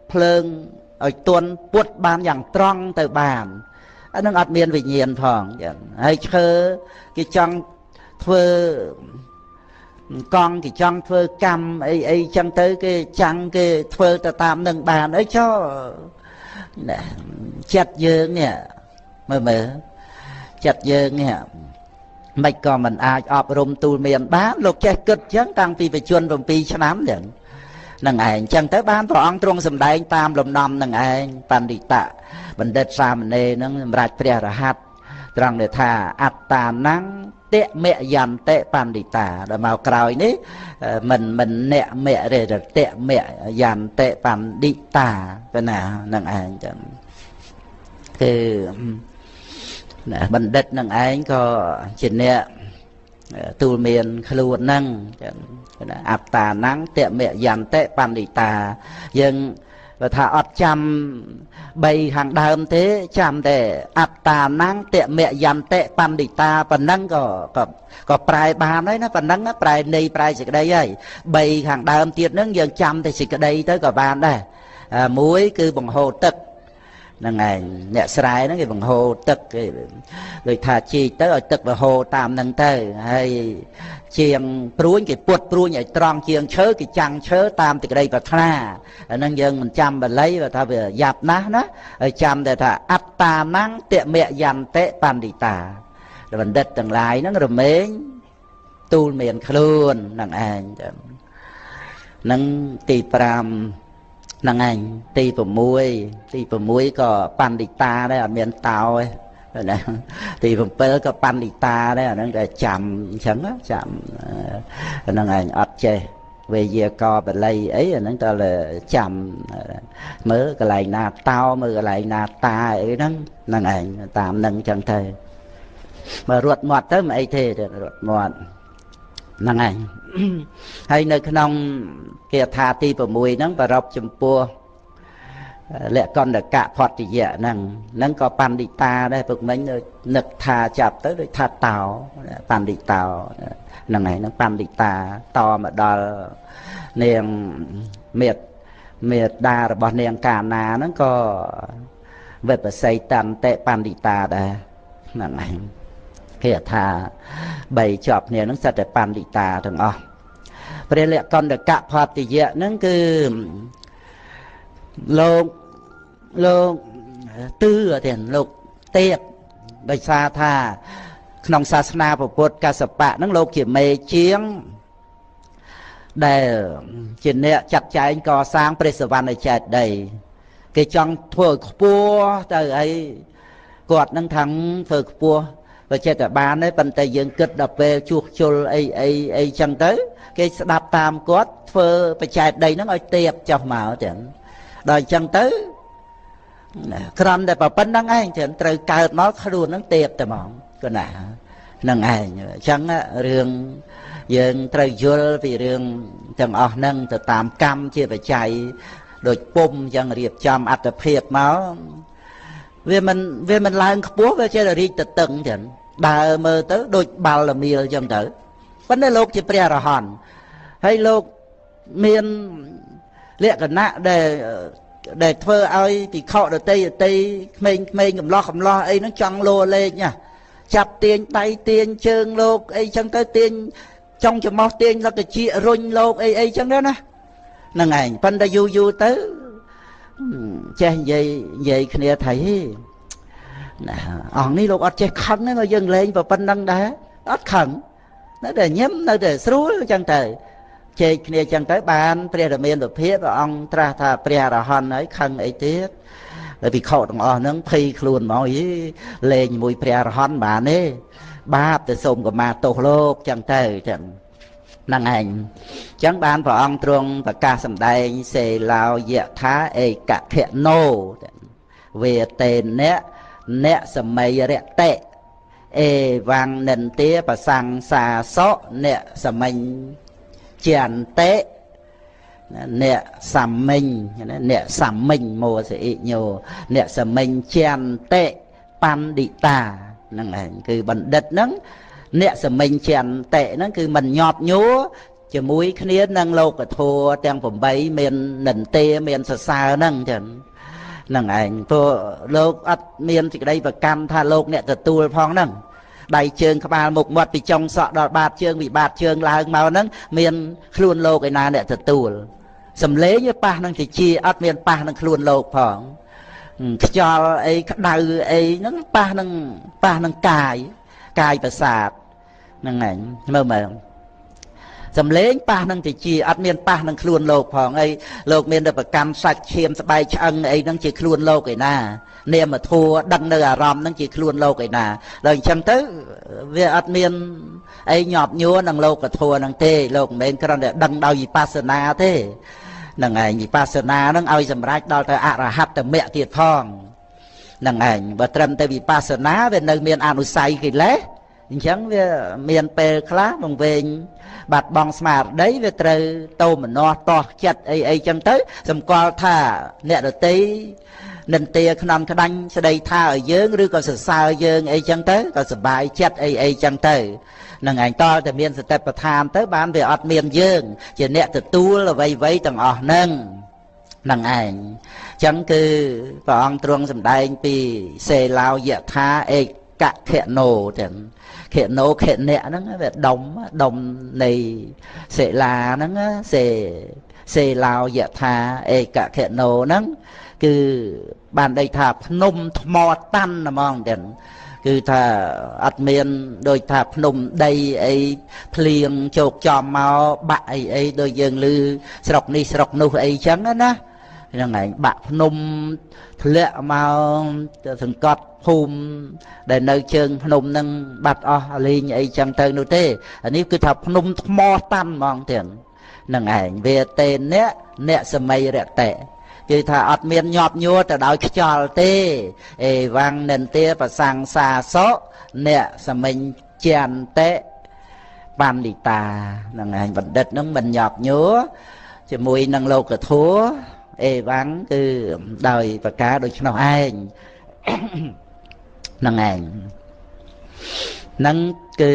phơn ở tuần puốt ban dạng trăng từ bàn anh đang ọt miên vì nhiên phòng hay khơ cái trong thơ con cái trong thơ cam ấy chẳng tới cái chẳng cái thơ ta tam nâng bàn ấy cho chặt dương nè mơ chặt dương nè mày còn mình ai ọp rùm tù miền bán lục che cực chẳng tăng vì phải chuôn vòng pi cho nám vậy nâng ảnh chẳng tới bán vào ông trung sầm đại tam lồng nằm nâng ảnh pan đi tạ mình đất xa mình nè nó rạch bè ra hạt trong để thà ắt tà nắng tệ mẹ dàn tệ pan đi tạ rồi màu còi ní mình nẹ mẹ để được tệ mẹ dàn tệ pan đi tạ cái nào nâng ảnh chẳng thì mình đất nâng ảnh có chuyện nè tu miền khluôn năng áp tà nắng tiệm mẹ dàn tệ pan đi tà nhưng và thà ọt chăm bay hàng đàm thế chăm để áp tà nắng tiệm mẹ dàn tệ pan đi tà phần năng có prai bàn đấy nó phần năng nó prai này prai gì cái đây ấy bay hàng đàm tiệt nắng giờ chăm thì gì cái đây tới có bàn đây muối cứ bằng hồ tật năng ngày nhẹ sài nó cái bằng hồ tật rồi thà chi tới ở tật và hồ tam năng tới hay chiềng pruôn cái puột pruôn nhảy tròn chiềng chớ cái chăng chớ tam thì cái đây và tha năng dân mình chăm và lấy và thà về dạp ná nó chăm để thà ắt ta nắng tiệm mẹ dàn tệ pan đi tà rồi mình đất từng lại nó rồi mến tu miền khluôn năng anh năng tì pram năng anh tì phẩm muối có pan đi ta đấy ở miền tàu ấy thì phẩm pơ có pan đi ta đấy nó là chậm chấm á chậm năng anh ọt chê về giờ co bật lây ấy nó ta là chậm mới cái lại na tao mới cái lại na ta ấy đó năng anh tạm nâng chân thề mà ruột mọt tới mà ấy thế thì ruột mọt năng anh hay nơi cái nông kia thà ti phẩm muối nó và rọc chùm pua lẽ con là cả phật thì dạ nâng có pan đi ta đây vực mấy nơi nực thà chạp tới rồi thà tàu pan đi tàu nâng này nó pan đi ta to mà đo niềng miệt đa rồi bọn niềng cả nà nó có vật và xây tàn tệ pan đi ta đây nâng này kia thà bày chọp nè nó sẽ để pan đi ta thằng o vậy lẽ con là cả phật thì dạ nó cứ lô tư ở tiền lục tiệp bạch sa tha nông sa na của Phật ca sập bạ nó lô kiểm mê chiếng để chuyện này chặt cháy có sang preservan này chạy đầy cái trong thổi cua từ ấy quạt nâng thắng thổi cua và chạy cả bán đấy bàn tay dương kịch đập về chuột chul ấy chẳng tới cái đạp tam quát phơ phải chạy đầy nó ngồi tiệp cho mạo chẳng đòi chẳng tới còn để bảo bấn năng anh thì trời cao nó luôn nó tiệp từ mỏng cái nào năng anh chẳng riêng dương trời vô vì riêng chẳng ở nâng từ tam cam chia phải chạy đôi bông chẳng riệp chăm ắt tập hiệp máu vì mình làm búa với chơi là đi từ từng chẳng bà mơ tới đôi bao là miêu chẳng tới vấn đề lúc chỉ pre ra hòn hay lúc miền lệ cả nạ để thơ ai thì khọ được tây mình cầm lo ấy nó chăng lô lên nha chặt tiền tay tiền chân lô ấy chẳng tới tiền trong cho mò tiền là cái chị run lô ấy chẳng đó nè là ngày phân đã du tới che vậy kia thấy ông ní lúc ở che khăn nó dâng lên và phân đăng đá ớt khẩn nó để nhấm nó để xú chẳng trời chê kia chẳng tới bàn pre là miền được thiết và ông tra thà pre là hòn ấy khăn ấy tiết bởi vì khẩu đồng nó phi luôn mà ý lên mùi pre là hòn bà nè ba từ sông của mà tổ lô chẳng tới chẳng năng hành chẳng bàn vào ông trung và ca sầm đây xe lao dạ thá ấy cả thiện nô về tên nè sầm mây rẹ tệ vàng nền tía và sang xà sọ nè sầm mình chèn tế nè sầm mình mùa sẽ ít nhiều nè sầm mình chèn tệ pan đi ta năng hành cứ bận đất nắng nè sầm mình chèn tệ nó cứ mình nhọt nhúa ជាមួយគ្នានឹងលោកធัวទាំង8មាននិន្ទាមានសរសើរហ្នឹងចឹងហ្នឹងឯងព្រោះលោកអត់មានសេចក្តីប្រកាន់ថាលោកអ្នកទទួលផងហ្នឹងដៃជើងក្បាលមុខមាត់ពីចុងសក់ដល់បាតជើងពីបាតជើងឡើងមកហ្នឹងមានខ្លួនលោកឯណាអ្នកទទួលសំលេងវាប៉ះនឹងតិចអត់មានប៉ះនឹងខ្លួនលោកផងខ្យល់អីក្តៅអីហ្នឹងប៉ះនឹងកាយប្រសាទហ្នឹងឯងមើលសំលេងប៉ះនឹងតិចអត់មានប៉ះនឹងខ្លួនលោកផងអីលោកមានតែប្រកម្មសាច់ឈាមស្បែកឆ្អឹងអីហ្នឹងជាខ្លួនលោកឯណានាមធัวដឹងនៅអារម្មណ៍ហ្នឹងជាខ្លួនលោកឯណាដល់អញ្ចឹងទៅវាអត់មានអីញាប់ញួរនឹងលោកធัวហ្នឹងទេលោកមិនមែនគ្រាន់តែដឹងដោយវិបស្សនាទេហ្នឹងឯងវិបស្សនាហ្នឹងឲ្យសម្រេចដល់ទៅអរហត្តមគ្គទៀតផងហ្នឹងឯងបើត្រឹមតែវិបស្សនាវានៅមានអនុស័យកិលេសអញ្ចឹងវាមានពេលខ្លះបង្វែងបាត់បង់ស្មារតីវាត្រូវតោមនស្សតោះចិត្តអីចឹងទៅសម្គាល់ថាអ្នកដទៃនិន្ទាខ្នំក្តាញ់ស្ដីថាឲ្យយើងឬក៏សរសើរយើងអីចឹងទៅក៏សប្បាយចិត្តអីចឹងទៅនឹងឯងតតែមានសតិប្បដ្ឋានទៅបានវាអត់មានយើងជាអ្នកទទួលអ្វីទាំងអស់ហ្នឹងនឹងឯងចឹងគឺព្រះអង្គទ្រង់សម្ដែងពីសេឡោយថាឯកខណោទាំងខណោខណៈហ្នឹងវាដុំនៃសេឡាហ្នឹងសេឡោយថាឯកខណោហ្នឹងគឺបានន័យថាភ្នំថ្មតាន់ហ្មងទាំងគឺថាអត់មានដូចថាភ្នំដីអីភ្លៀងជោគចំមកបាក់អីដូចយើងឮស្រុកនេះស្រុកនោះអីចឹងណាហ្នឹងឯងបាក់ភ្នំធ្លាក់មកសង្កត់ភូមិដែលនៅជើងភ្នំហ្នឹងបាត់អស់លេងអីចឹងទៅនោះទេអានេះគឺថាភ្នំថ្មតាន់ហ្មងទាំងហ្នឹងឯងវេតេអ្នកសម័យរតេគឺថាអត់មានញាប់ញួរទៅដោយខ្យល់ទេអេវ៉ាំងនិន្ទាប្រសង្សាសោអ្នកសមិញចន្តិបណ្ឌិតាហ្នឹងឯងបណ្ឌិតហ្នឹងមិនញាប់ញួរជាមួយនឹងលោកធัวអេវ៉ាំងគឺដោយប្រការដូច្នោះឯងហ្នឹងឯងហ្នឹងគឺ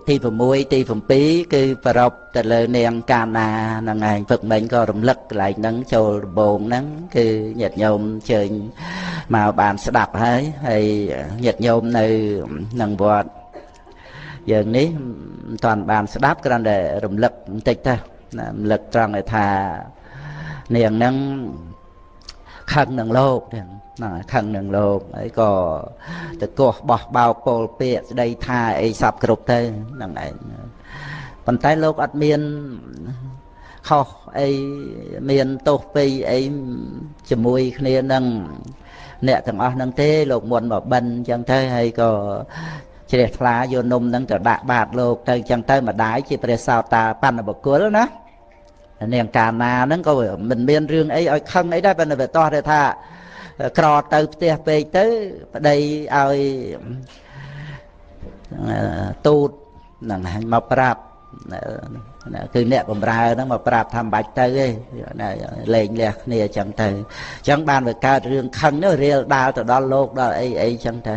ទី6ទី7គឺប្រពទៅលើនាងកាណាហ្នឹងឯងព្រឹកមិញក៏រំលឹកកន្លែងហ្នឹងចូលដំបងហ្នឹងគឺញាតិញោមជើញមកបានស្ដាប់ហើយញាតិញោមនៅក្នុងវត្តយើងនេះមិនទាន់បានស្ដាប់គ្រាន់តែរំលឹកបន្តិចទៅរំលឹកត្រង់ថានាងហ្នឹងខឹងនឹងលោកទាំងខឹងនឹងលោកហើយក៏ទៅកោះបោះបោកពោលពាក្យស្ដីថាអីសពគ្រប់ទៅហ្នឹងឯងប៉ុន្តែលោកអត់មានខុសអីមានទោសពីអីជាមួយគ្នានឹងអ្នកទាំងអស់ហ្នឹងទេលោកមុនមកបិណ្ឌអញ្ចឹងទៅហើយក៏ជ្រះថ្លាយកនំហ្នឹងទៅដាក់បាតលោកទៅអញ្ចឹងទៅម្ដាយជាព្រះសោតាបណ្ឌបុគ្គលណានាងកាណាហ្នឹងក៏មិនមានរឿងអីឲ្យខឹងអីដែរប៉ុន្តែវាតោះតែថាក្រទៅផ្ទះពេកទៅប្តីឲ្យទូតហ្នឹងមកប្រាប់គឺអ្នកបម្រើហ្នឹងមកប្រាប់ថាមិនបាច់ទៅទេលេងលះគ្នាអញ្ចឹងទៅអញ្ចឹងបានវាកើតរឿងខឹងនោះរៀលដាលទៅដល់លោកដល់អីអញ្ចឹងទៅ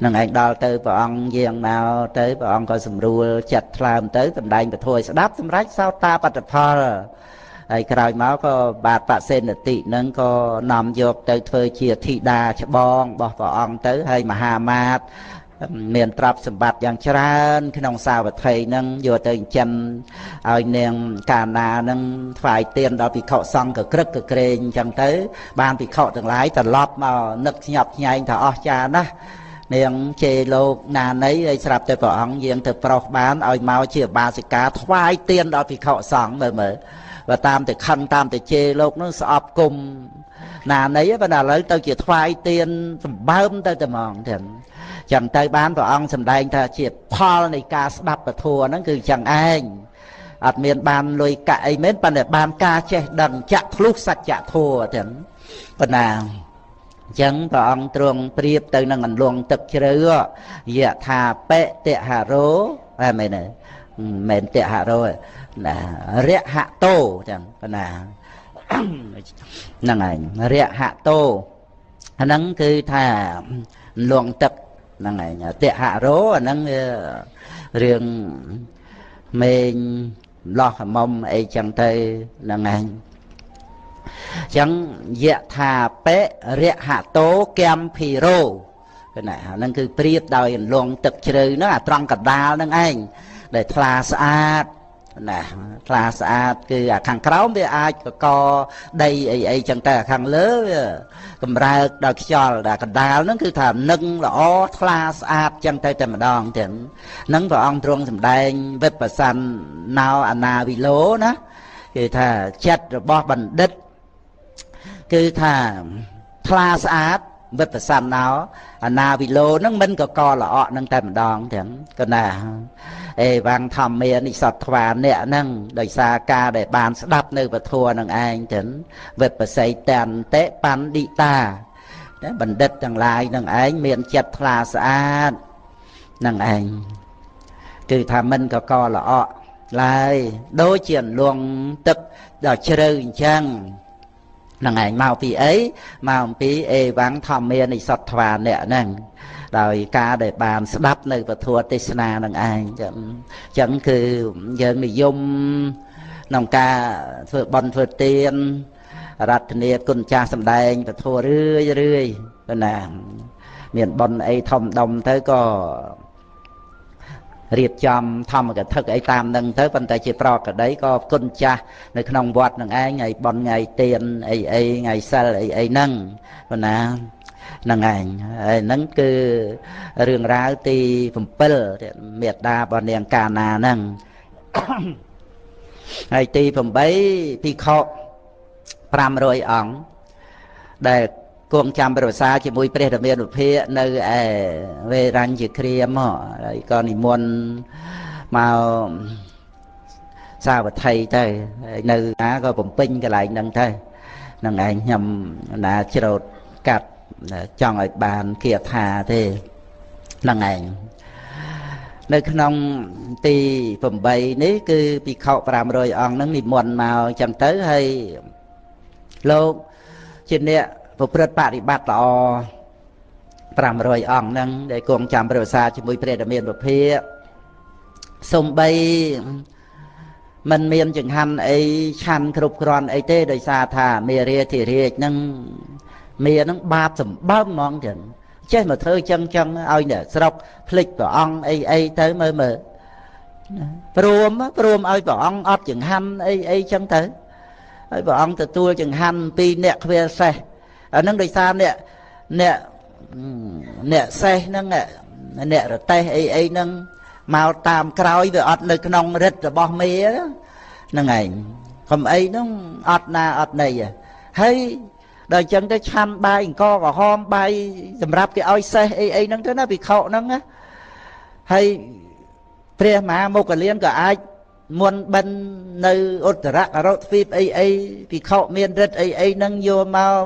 នឹងឯងដល់ទៅព្រះអង្គយាងមកទៅព្រះអង្គក៏សម្រួលចិត្តថ្លើមទៅសម្ដែងពធឲ្យស្ដាប់សម្រាប់សោតាបត្តផលហើយក្រោយមកក៏បាទបសេនតិនឹងក៏នាំយកទៅធ្វើជាធីតាច្បងរបស់ព្រះអង្គទៅហើយមហាមាត្រមានទ្រព្យសម្បត្តិយ៉ាងច្រើនក្នុងសាវត្ថីនឹងយកទៅចិញ្ចឹមឲ្យនាងកាណានឹងថ្វាយទានដល់ភិក្ខុសង្ឃក្រឹកក្រែងអញ្ចឹងទៅបានភិក្ខុទាំងឡាយត្រឡប់មកនឹកញាប់ញែងថាអស្ចារ្យណាស់នាងជេរលោកណាណីហើយស្រាប់តែព្រះអង្គយាងទៅប្រុសបានឲ្យមកជាបាសិកាថ្វាយទានដល់ភិក្ខុសង្ឃមើលបើតាមតែខឹងតាមតែជេរលោកនោះស្អប់គុំណាណីប៉ុន្តែឥឡូវទៅជាថ្វាយទានសម្បើមទៅតែហ្មងទាំងចឹងទៅបានព្រះអង្គសម្ដែងថាជាផលនៃការស្ដាប់ពធហ្នឹងគឺចឹងឯងអត់មានបានលុយកាក់អីមែនប៉ុន្តែបានការចេះដឹងចាក់ធ្លុះសច្ចធម៌ទាំងប៉ុណ្ណាអញ្ចឹងព្រះអង្គទ្រង់ប្រៀបទៅនឹងអន្លង់ទឹកជ្រៅយថាបេតិហរោមែនទេមែនតិហរោណារហតោចឹងប៉ុណ្ណាហ្នឹងឯងរហតោហ្នឹងគឺថាអន្លង់ទឹកហ្នឹងឯងតិហរោអាហ្នឹងរឿងមេង loh mong ấy chẳng thấy là ngày chẳng dạ thà bé rẽ hạ tố kem phì rô cái này nâng cứ priếp đòi luôn tập trừ nó là trong cả đào nâng anh để thla sát nè thla sát cứ khang kéo với ai có đây ấy chẳng ta khang lớn cầm ra đòi cho là cả đào nó cứ thà nâng lõ thla sát chẳng tay tầm đòn thì nâng vào ông trung sầm đen vết bà san nào anh bị lố đó thì thà chết rồi bỏ bằng đất cứ thà thla sát vết bà san nào anh bị lố nó mình có là ọ nâng tầm đòn thì còn là vang thầm miền đi sọt hòa nè nâng đời xa ca để bàn đắp nơi và thua nâng anh chấn vượt và xây tàn tế pan đi ta đấy bần đất chẳng lại nâng anh miền chật là xa nâng anh cứ thà mình có là ọ lại đối chuyện luôn tức đòi chơi chăng nâng anh mau phí ấy mau phí vang thầm miền đi sọt hòa nè nâng rồi ca để bàn đắp nơi và thua tê na nâng ai chẳng cứ giờ người dung nông ca phượt bòn phượt tiền rạch nè con cha sầm đen và thua rưỡi rưỡi cái nè miền bòn ấy thòng đồng tới có riệp chom thòng cái thức ấy tam nâng tới bên tay chỉ pro cái đấy có con cha nơi nông vọt nâng ai ngày bòn ngày tiền ấy ngày sao ấy nâng cái nè nâng ảnh nâng cứ rừng ráo tì phẩm pil miệt đa bọn đèn cà nà nâng ngày tì phẩm bấy tì khọ pram rồi ổng để cuồng chăm bờ xa chỉ mùi pre miền một phía nơi về ranh chỉ kriam họ còn thì muôn màu sao mà thầy thôi nơi á có phẩm pin cái lại nâng thôi nâng ảnh nhầm là chịu cắt chọn ở bàn kia thà thế là ngày nơi khung tì phẩm bày nếu cứ bị khâu làm rồi ông nó bị muộn màu chẳng tới hay lâu trên nè phục rất bạn đi bắt lò làm rồi ông nâng để cùng chạm bờ xa chỉ mùi pre đã miền một phía sông bay mình miền chừng hành ấy chăn khrup kron ấy tê đời xa thà mê ria thì ria nâng mẹ nó ba sầm ba món chuyện chứ mà thơ chân chân ai nè sọc phịch vào ông ấy tới mơ mơ prom ai vào ông ót chừng han ấy chân tới ai vào ông từ tua chừng han pi nè về xe ở nâng đời xa nè xe nâng nè rồi tay ấy nâng màu tam cày về ót nơi nông rít rồi bom mía đó nâng ngày không ấy nó ót này à hay đời chân cái chăn bay co và hôm bay sầm rạp cái oi xe ấy nâng thế nó bị khổ nâng á hay pre mà một cái liên cả ai muôn bên nơi ốt rác ở rốt phim ấy bị khổ miền đất ấy nâng vô mau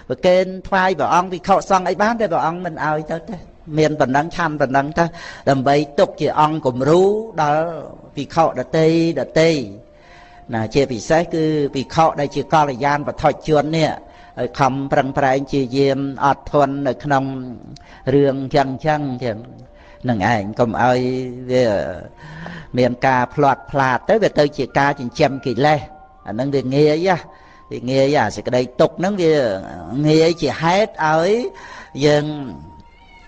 và kênh phai vào ông bị khổ xong ấy bán để vào ông mình oi tới thế miền vẫn đang chăn vẫn đang ta đầm bay tục chỉ ông cũng rú đó bị khổ đã tê là chia bị sách cứ bị khổ đây chỉ co là gian và thoi chuồn nè không prang prang chi diêm ọt thuần ở trong rương chân chân thì nâng ảnh cầm ai về miền ca plot tới về tới chỉ ca chỉ chém kỳ lê nâng về nghe ya thì nghe ya sẽ cái đây tục nâng về nghe chỉ hết ấy nhưng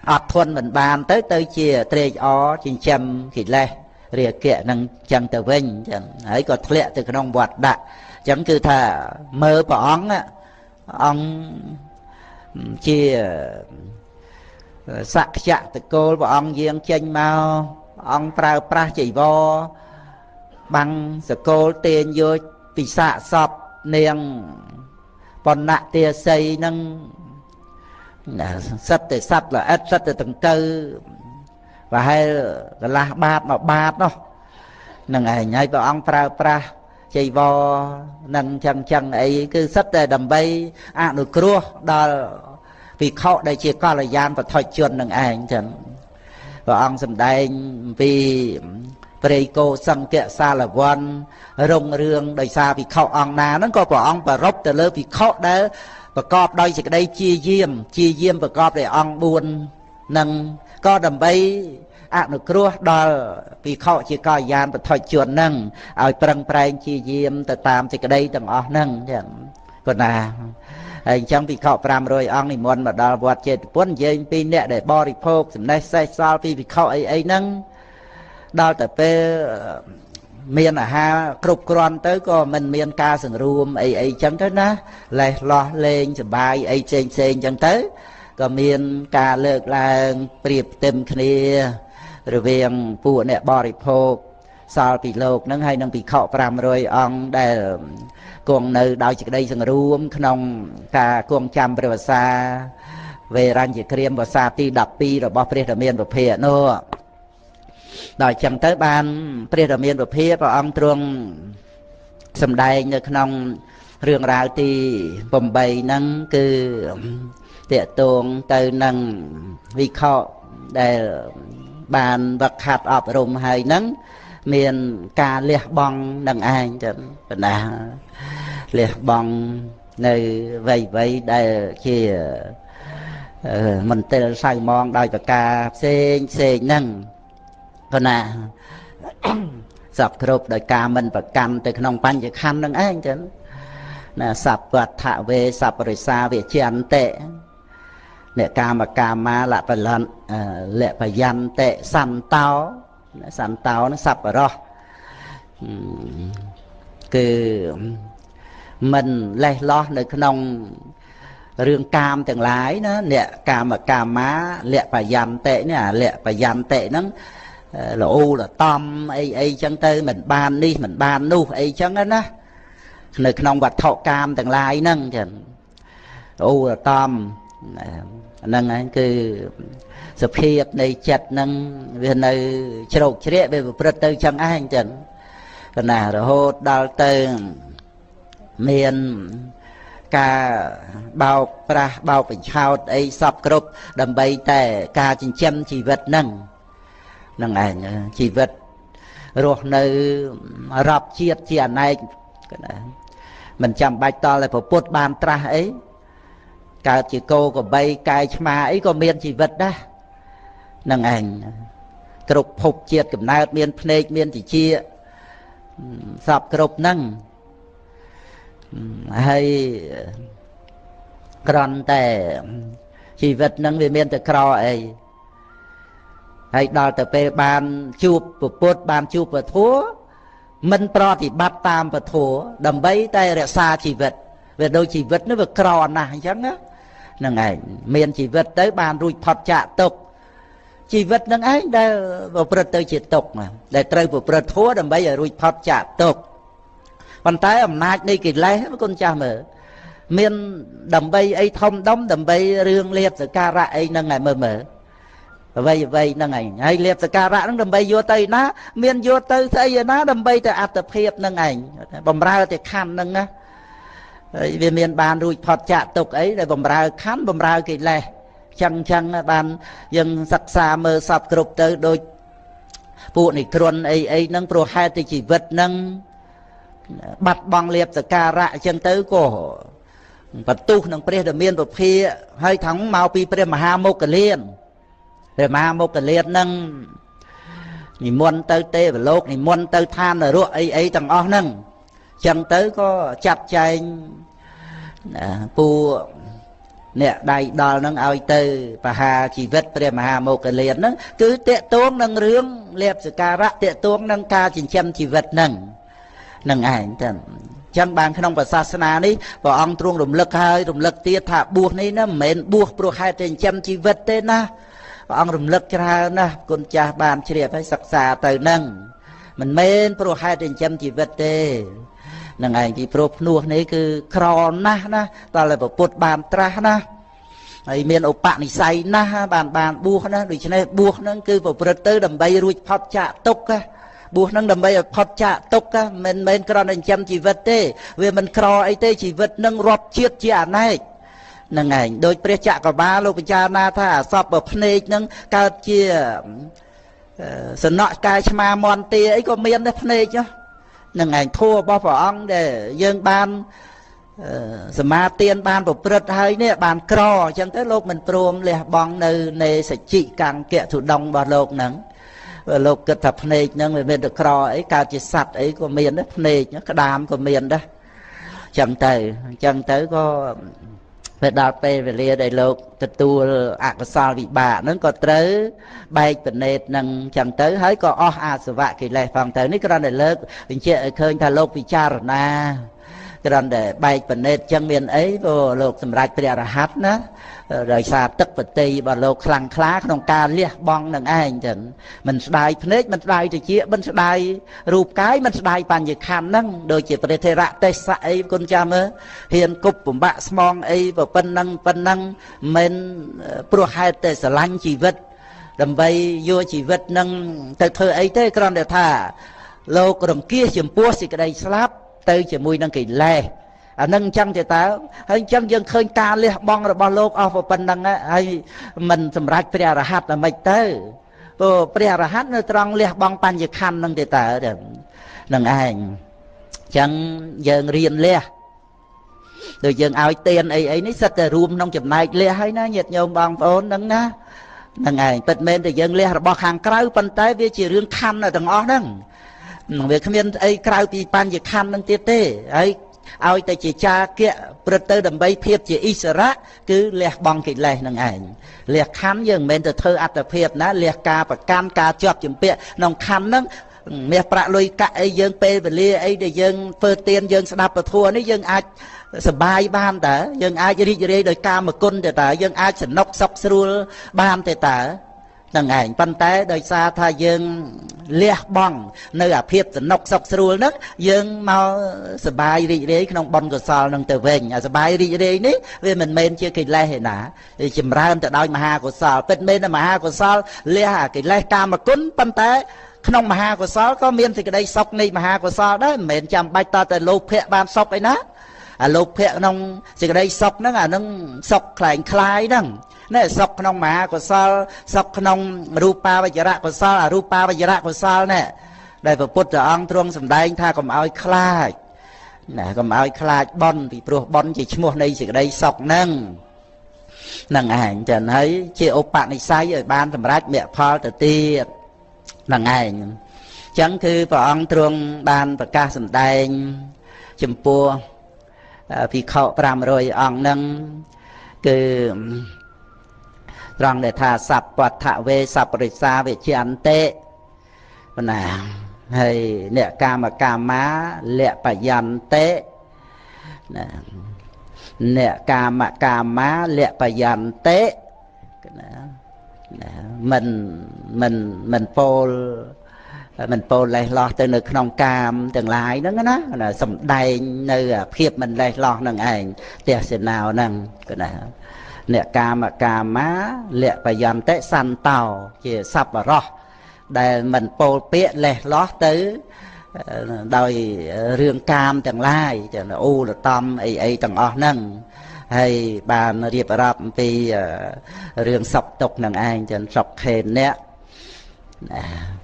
ọt thuần mình bàn tới chia tre ó chỉ chém kỳ lê rìa kệ nâng chân từ vinh ấy có lệ từ trong bọt đại chẳng cứ thà mơ bỏ ông chia sạc chạ từ cô và ông riêng chênh mau ông prao pra chỉ vô bằng sự cô tiền vô bị xạ sọp niềng còn nạ tia xây nâng sắt thì sắt là ít sắt thì từng tư và hay là bát mà bát đó nâng ảnh hay vào ông prao pra chạy vô nâng chân ấy cứ sắt đầm bay được cua đó vì họ đây chỉ có là gian và thôi chuồn nâng ảnh chẳng và ông xâm đây vì Preco sang kệ xa là von rong rương đời xa vì họ ông nào nó có của ông và rốc từ lớp vì họ đã và cọp đây chỉ đây chia diêm và cọp để ông buồn nâng có đầm bay អនុគ្រោះដល់ភិក្ខុជាកល្យានបឋិជនហ្នឹងឲ្យប្រឹងប្រែងជាយាមទៅតាមសេចក្តីទាំងអស់ហ្នឹងចឹងគណាហើយអញ្ចឹងភិក្ខុ500អង្គនិមន្តមកដល់វត្តចេតពុននិយាយពីអ្នកដែលបរិភោគចំណេះសេះសល់ពីភិក្ខុអីហ្នឹងដល់តែពេលមានអាហារគ្រប់គ្រាន់ទៅក៏មិនមានការសង្រួមអីចឹងទៅណាលេះលោះលេងសប្បាយអីផ្សេងចឹងទៅក៏មានការលើកឡើងប្រៀបផ្ទឹមគ្នារវាងពួកអ្នកបរិភោគសល់ពីលោកហ្នឹងហើយនឹងភិក្ខុ500អង្គដែលគង់នៅដោយសេចក្តីសង្រួមក្នុងការគង់ចាំព្រះវស្សាវេរញ្ញក្រាមវស្សាទី12របស់ព្រះរាមាពុទ្ធនោះដល់ចឹងទៅបានព្រះរាមាពុទ្ធព្រះអង្គទ្រង់សម្ដែងនៅក្នុងរឿងរ៉ាវទី8ហ្នឹងគឺតេតងទៅនឹងវិខដែលបានវឹកហាត់អប់រំហើយហ្នឹងមានការលះបង់នឹងឯងចឹងបណ្ដាលះបង់នៅវ័យដែលជាមន្ទិលសៅមងដោយប្រការផ្សេងហ្នឹងក៏ណាសពគ្រប់ដោយការមិនប្រកាន់ទៅក្នុងបញ្ញខណ្ឌនឹងឯងចឹងណាសពវត្ថវេសពរិសាវិជ្ជន្តិអ្នកកាមាលបលន្តលបយន្តិសន្តោនឹងសัพពរោះគឺមិនលេះលោះនៅក្នុងរឿងកាមទាំងឡាយណាអ្នកកាមាលបយន្តិនេះអាលបយន្តិហ្នឹងល្អលតំអីចឹងទៅមិនបាននេះមិនបាននោះអីចឹងណានៅក្នុងវត្ថុកាមទាំងឡាយហ្នឹងចឹងល្អលតំហ្នឹងឯងគឺសភាពនៃចិត្តហ្នឹងវានៅជ្រោកជ្រាកវាប្រព្រឹត្តទៅចឹងឯងចឹងកណារហូតដល់ទៅមានការបោកប្រាស់បោកបញ្ឆោតអីសពគ្រប់ដើម្បីតែការចិញ្ចឹមជីវិតហ្នឹងឯងជីវិតរស់នៅរាប់ជាតិជាអនេកមិនចាំបាច់តល់តែប្រពុតបានត្រាស់អីកើតជាគោក្របីកាយឆ្មាអីក៏មានជីវិតដែរនឹងឯងគ្រប់ភពជាតិកំណើតមានភ្នែកមានតិចសពគ្រប់ហ្នឹងហើយក្រន់តែជីវិតហ្នឹងវាមានតែក្រអីហើយដល់ទៅពេលបានជួបពុទ្ធបានជួបពធមិនប្រតិបត្តិតាមពធដើម្បីតែរក្សាជីវិតវាដូចជីវិតនេះវាក្រណាស់អញ្ចឹងណានឹងឯងមានជីវិតទៅបានរួចផុតចាកទុក្ខជីវិតនឹងឯងដែលប្រព្រឹត្តទៅជាទុក្ខដែលត្រូវប្រព្រឹត្តធម៌ដើម្បីឲ្យរួចផុតចាកទុក្ខប៉ុន្តែអំណាចនៃកិលេសគុណចាស់មើលមានដើម្បីអីធំដុំដើម្បីរឿងលៀបសក្ការៈអីហ្នឹងឯងមើលអ្វីហ្នឹងឯងហើយលៀបសក្ការៈហ្នឹងដើម្បីយកទៅណាមានយកទៅស្អីណាដើម្បីតែអត្តភាពហ្នឹងឯងបំរើតែខណ្ឌហ្នឹងណាហើយវាមានបានរួចផុតចាកទុកអីដែលបំរើខណ្ឌបំរើកិលេសចឹងបានយើងសិក្សាមើលសពគ្រប់ទៅដូចពួកនិក្រន់អីហ្នឹងព្រោះហេតុតែជីវិតហ្នឹងបាត់បង់លៀបសក្ការៈចឹងទៅក៏បន្ទុះនឹងព្រះដែលមានពុទ្ធហើយថងមកពីព្រះមហាមុគលានព្រះមហាមុគលានហ្នឹងនិមន្តទៅទេវលោកនិមន្តទៅឋាននរកអីទាំងអស់ហ្នឹងចឹងទៅក៏ចាត់ចែងពួកអ្នកដៃដល់ហ្នឹងឲ្យទៅបហាជីវិតព្រះមហាមុគលានហ្នឹងគឺតេតួងនឹងរឿងលៀបសក្ការៈតេតួងនឹងការចិញ្ចឹមជីវិតហ្នឹងឯងទៅចឹងបានក្នុងសាសនានេះព្រះអង្គទ្រង់រំលឹកហើយរំលឹកទៀតថាបួសនេះណាមិនមែនបួសព្រោះហេតុតែចិញ្ចឹមជីវិតទេណាព្រះអង្គរំលឹកច្រើនណាស់គុណចាស់បានជ្រាបហើយសិក្សាទៅហ្នឹងមិនមែនព្រោះហេតុតែចិញ្ចឹមជីវិតទេនឹងឯងពីព្រោះភ្នោះនេះគឺក្រណាស់ណាតើពុទ្ធបានត្រាស់ណាហើយមានឧបនិស្ស័យណាស់បានបួសណាដូច្នេះបួសហ្នឹងគឺប្រព្រឹត្តទៅដើម្បីរួចផុតចាកទុក្ខបួសហ្នឹងដើម្បីឲ្យផុតចាកទុក្ខមិនមែនគ្រាន់តែចិញ្ចឹមជីវិតទេវាមិនក្រអីទេជីវិតនឹងរាប់ជាតិជាអនេកនឹងឯងដោយព្រះចក្រវាលលោកពិចារណាថាអសពភ្នែកហ្នឹងកើតជាសំណក់កាយឆ្មាមន់ទាអីក៏មានដែរភ្នែកនឹងឯងធัวរបស់ព្រះអង្គដែលយើងបានសមាទានបានប្រព្រឹត្តហើយនេះបានក្រអញ្ចឹងទៅលោកមិនព្រមលះបង់នៅនៃសច្ចិកង្គៈទុដងរបស់លោកហ្នឹង លោកគិតថាភ្នែកហ្នឹងវាមានតែក្រអីកើតជាសត្វអីក៏មានដែរភ្នែកក្តាមក៏មានដែរចឹងទៅក៏ពេលដល់ពេលវេលាដែលលោកទទួលអកុសលវិបាកហ្នឹងក៏ត្រូវបែកពិនេតនឹងចឹងទៅហើយក៏អស់អាសវៈកិលេសផងទៅនេះគ្រាន់តែលើកបញ្ជាក់ឲ្យឃើញថាលោកពិចារណាគ្រាន់តែបែកពិនេតចឹងមានអីព្រោះលោកសម្រេចព្រះរហ័តណាដោយសារទឹកបតីរបស់លោកខ្លាំងក្លាក្នុងការលះបង់នឹងឯងចឹងមិនស្ដាយភ្នែកមិនស្ដាយតិចមិនស្ដាយរូបកាយមិនស្ដាយបញ្ញខណ្ឌហ្នឹងដូចជាព្រះថេរៈទេសៈអីគុណចាំមើលហ៊ានគប់បំបាក់ស្មងអីប៉ុណ្ណឹងមិនព្រោះហេតុតែស្រឡាញ់ជីវិតដើម្បីយកជីវិតនឹងទៅធ្វើអីទេគ្រាន់តែថាលោករំគាសចំពោះសេចក្តីស្លាប់ទៅជាមួយនឹងកិលេសអានឹងអញ្ចឹងទេតើហើយអញ្ចឹងយើងឃើញការលះបង់របស់លោកអស់ប៉ុណ្ណឹងហើយមិនសម្រេចព្រះរហ័តតែម៉េចទៅព្រោះព្រះរហ័តនៅត្រង់លះបង់បញ្ញខណ្ឌនឹងទេតើនឹងឯងអញ្ចឹងយើងរៀនលះដូចយើងឲ្យទានអីនេះសិតតែរួមក្នុងចំណែកលះហើយណាញាតិញោមបងប្អូនហ្នឹងណាហ្នឹងឯងពិតមែនតែយើងលះរបស់ខាងក្រៅប៉ុន្តែវាជារឿងខណ្ឌទាំងអស់ហ្នឹងវាគ្មានអីក្រៅពីបញ្ញខណ្ឌនឹងទៀតទេហើយឲ្យតែជាចាគៈព្រឹត្តទៅដើម្បីភាពជាអិសរៈគឺលះបង់កិលេសនឹងឯងលះខណ្ឌយើងមិនមែនទៅធ្វើអត្តភាពណាលះការប្រកាន់ការជាប់ជំពាក់ក្នុងខណ្ឌហ្នឹងមាសប្រាក់លុយកាក់អីយើងពេលវេលាអីដែលយើងធ្វើទានយើងស្ដាប់ពធនេះយើងអាចសបាយបានតើយើងអាចរីករាយដោយកាមគុណទេតើយើងអាចសនុកសុខស្រួលបានទេតើហ្នឹងឯងប៉ុន្តែដោយសារថាយើងលះបង់នៅអាភាពសនុកសុខស្រួលហ្នឹងយើងមកសបាយរីករាយក្នុងបុណ្យកុសលហ្នឹងទៅវិញអាសបាយរីករាយនេះវាមិនមែនជាកិលេសទេណាវាចម្រើនទៅដោយមហាកុសលពិតមែនតែមហាកុសលលះអាកិលេសកាមគុណប៉ុន្តែក្នុងមហាកុសលក៏មានសេចក្តីសុខនៃមហាកុសលដែរមិនមែនចាំបាច់តតែលោភៈបានសុខឯណាអាលោភៈក្នុងសេចក្តីសុខហ្នឹងអានឹងសុខคล้ายហ្នឹងណែសុខក្នុងមហាកុសលសុខក្នុងរូបាវចរៈកុសលអរូបាវចរៈកុសលណែដែលព្រះពុទ្ធអង្គទ្រង់សម្ដែងថាកុំឲ្យខ្លាចណាកុំឲ្យខ្លាចបុណ្យពីព្រោះបុណ្យជាឈ្មោះនៃសេចក្តីសុខហ្នឹងឯងចឹងហើយជាឧបនិស្ស័យឲ្យបានសម្រេចមគ្គផលទៅទៀតហ្នឹងឯងអញ្ចឹងគឺព្រះអង្គទ្រង់បានប្រកាសសម្ដែងចំពោះភិក្ខុ500អង្គហ្នឹងគឺត្រង់ដែលថាសัพពតថវេសពរិសាវិជ្ជន្តិបណ្ណាហើយអ្នកកាមកាមាលៈបយន្តិណាអ្នកកាមកាមាលៈបយន្តិណាមិនពោលលេះលោះទៅនៅក្នុងកាមទាំងឡាយហ្នឹងណាសំដែងនៅភាពមិនលេះលោះហ្នឹងឯងទេសនាហ្នឹងណាអ្នកកាមកាមាលៈបយន្តិសន្តោជាសប្បុរសដែលមិនពោលពាក្យលេះលោះទៅដោយរឿងកាមទាំងឡាយចឹងអូលតំអីទាំងអស់ហ្នឹងហើយបានរៀបរាប់អំពីរឿងសុខទុក្ខនឹងឯងចឹងសុខខេអ្នក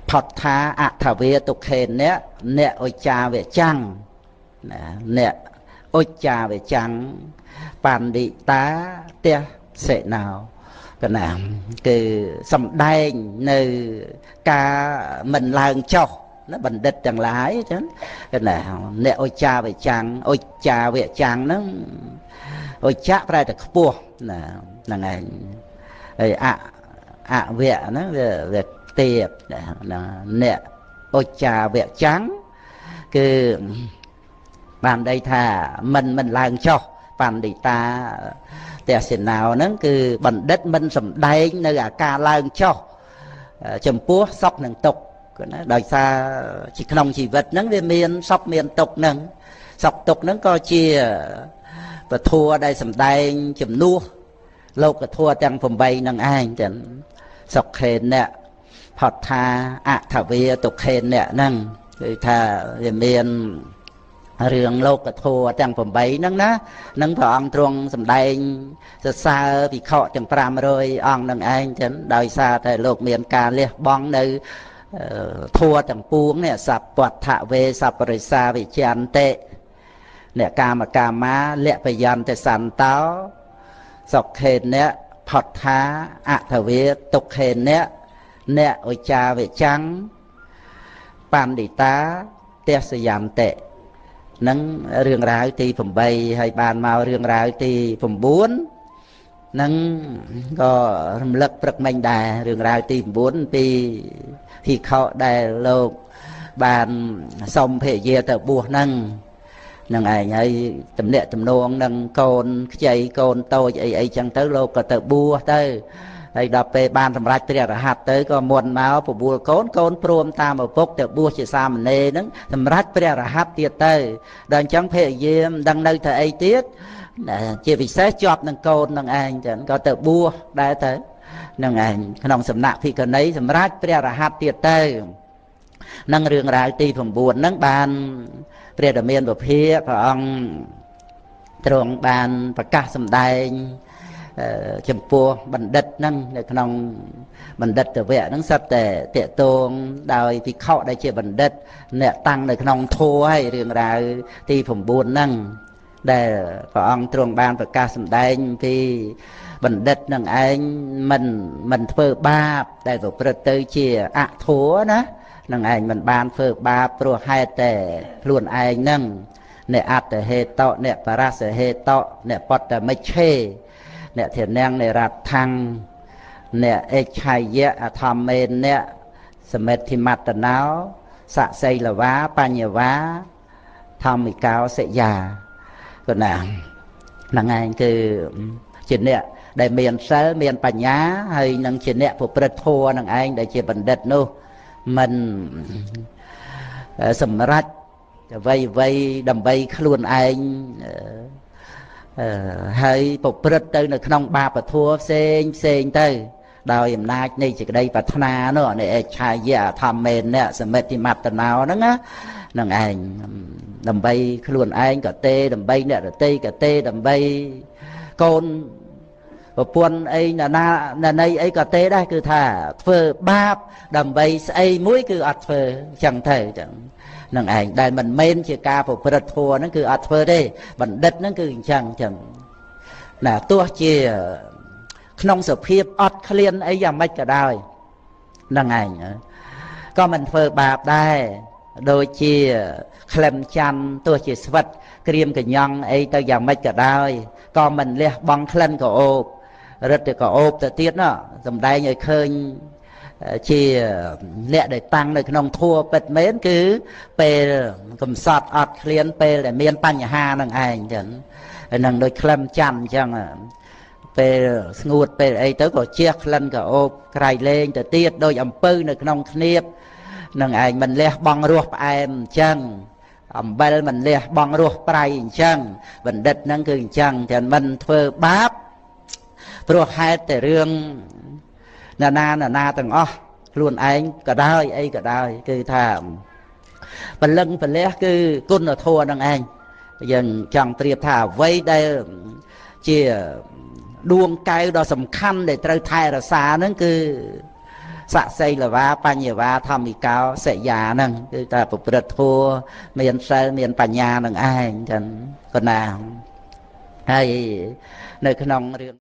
ផុតថាអថវេទុខេអ្នកអ្នកឧច្ចាវចាំងអ្នកឧច្ចាវចាំងបណ្ឌិតាទេសសេណោកណាគឺសំដែងនៅការមិនឡើងចុះណាបណ្ឌិតទាំងឡាយចឹងកណាអ្នកឧច្ចាវចាំងឧច្ចាវចាំងហ្នឹងឧច្ចាប្រែតែខ្ពស់ណាហ្នឹងឯងហើយអវៈហ្នឹងវាទៀបអ្នកឧច្ចាវចាំងគឺបានន័យថាមិនឡើងចុះបណ្ឌិតាទេសសេណោហ្នឹងគឺបណ្ឌិតមិនសំដែងនៅអាការឡើងចុះចំពោះសុខនិងទុក្ខណាដោយសារក្នុងជីវិតហ្នឹងវាមានសុខមានទុក្ខហ្នឹងសុខទុក្ខហ្នឹងក៏ជាពធัวដែលសំដែងជំនួសលោកធัวទាំង8ហ្នឹងឯងចឹងសុខខេអ្នកផុតថាអថវេទុខេអ្នកហ្នឹងគឺថាវាមានរឿងលោកធัวទាំង8ហ្នឹងណានឹងព្រះអង្គទ្រង់សម្ដែងសរសើរភិក្ខុទាំង500អង្គនឹងឯងចឹងដោយសារតែលោកមានការលះបង់នៅធัวទាំងពួងនេះសัพពតថវេសពរិសាវិជ្ជន្តិអ្នកកាមកាមាលៈបយន្តិសន្តោសុខេអ្នកផុតថាអថវេទុខេអ្នក អ្នកឧច្ចាវិចាំងបណ្ឌិតាទេសយន្តៈនឹងរឿងរ៉ាវទី8ហើយបានមករឿងរ៉ាវទី9នឹងក៏រំលឹកព្រឹកមិញដែររឿងរ៉ាវទី9ពីភិក្ខុដែលលោកបានសុំភរិយាទៅបួសហ្នឹងនឹងឯងហើយតំណាក់តំណងនឹងកូនខ្ចីកូនតូចអីអីចឹងទៅលោកក៏ទៅបួសទៅហើយដល់ពេលបានសម្រេចព្រះរហ័តទៅក៏មុនមកបបួលកូនកូនព្រមតាមឪពុកទៅបួសជាសាមណេរហ្នឹងសម្រេចព្រះរហ័តទៀតទៅដល់អញ្ចឹងភរិយាមិនដឹងនៅទៅអីទៀតជាពិសេសជាប់នឹងកូននឹងឯងចឹងក៏ទៅបួសដែរទៅនឹងឯងក្នុងសំណាក់ភិក្ខុនីសម្រេចព្រះរហ័តទៀតទៅនឹងរឿងរ៉ាវទី9ហ្នឹងបានព្រះរាមាពុភាព្រះអង្គទ្រង់បានប្រកាសសម្ដែងចំពោះបណ្ឌិតហ្នឹងនៅក្នុងបណ្ឌិតវៈហ្នឹងសិតតែតេតងដោយភិក្ខុដែលជាបណ្ឌិតអ្នកតាំងនៅក្នុងធម៌ហើយរឿងរ៉ាវទី9ហ្នឹងដែលព្រះអង្គទ្រង់បានប្រកាសសម្ដែងពីបណ្ឌិតនឹងឯងមិនធ្វើបាបដែលប្រព្រឹត្តទៅជាអធម៌ណានឹងឯងមិនបានធ្វើបាបព្រោះហេតុតែខ្លួនឯងហ្នឹងអ្នកអត្តហេតុអ្នកបរសហេតុអ្នកបតមិច្ឆេអ្នកធានាងនៃរដ្ឋังអ្នកអេច្ឆាយៈអធម្មេនអ្នកសមិទ្ធិមត្តណោសសីលវាបញ្ញវាធម្មិកោសិយាក៏ណាហ្នឹងឯងគឺជាអ្នកដែលមានសិលមានបញ្ញាហើយនឹងជាអ្នកប្រព្រឹត្តធម៌នឹងឯងដែលជាបណ្ឌិតនោះមិនសម្រេចអ្វីដើម្បីខ្លួនឯងហើយប្រព្រឹត្តទៅនៅក្នុងបាបធម៌ផ្សេងទៅដោយអំណាចនៃសេចក្តីប្រាថ្នានោះនៃអេច្ឆាយៈធម្មេនៈសមិទ្ធិមត្តណោហ្នឹងណានឹងឯងដើម្បីខ្លួនឯងក៏ទេដើម្បីអ្នកដទៃក៏ទេដើម្បីកូនប្រពន្ធអីណាណីអីក៏ទេដែរគឺថាធ្វើបាបដើម្បីស្អីមួយគឺអត់ធ្វើចឹងទៅចឹងនឹងឯងដែលមិនមែនជាការប្រព្រឹត្តធម៌ហ្នឹងគឺអត់ធ្វើទេបណ្ឌិតហ្នឹងគឺអញ្ចឹងណាទោះជាក្នុងសភាពអត់ឃ្លានអីយ៉ាងម៉េចក៏ដោយនឹងឯងក៏មិនធ្វើបាបដែរដូចជាក្លឹមច័ន្ទទោះជាស្វិតក្រៀមកញ្ញង់អីទៅយ៉ាងម៉េចក៏ដោយក៏មិនលះបង់ក្លិនក៏អូបរឹតតែក៏អូបទៅទៀតណោះសំដែងឲ្យឃើញជាអ្នកដែលតាំងនៅក្នុងធัวពិតមែនគឺពេលកំសត់អត់ឃ្លានពេលដែលមានបញ្ហានឹងឯងចឹងហើយនឹងដូចក្លឹមច័ន្ទអញ្ចឹងពេលស្ងួតពេលអីទៅក៏ជះក្លិនក៏អូបក្រៃលែងទៅទៀតដូចអំពៅនៅក្នុងឃ្នៀបនឹងឯងមិនលះបង់រសផ្អែមអញ្ចឹងអំបិលមិនលះបង់រសប្រៃអញ្ចឹងបណ្ឌិតហ្នឹងគឺអញ្ចឹងតែមិនធ្វើបាបព្រោះហេតុតែរឿងណាទាំងអស់ខ្លួនឯងក៏ដោយអីក៏ដោយគឺថាពលឹងពលះគឺគុណធម៌នឹងឯងយើងចង់ប្រៀបថាអ្វីដែលជាដួងកែវដ៏សំខាន់ដែលត្រូវថែរក្សាហ្នឹងគឺសសីលវាបញ្ញវាធម្មិកោសិយាហ្នឹងគឺតែប្រព្រឹត្តធម៌មានសិលមានបញ្ញានឹងឯងចឹងប៉ុណ្ណាហើយនៅក្នុងរឿង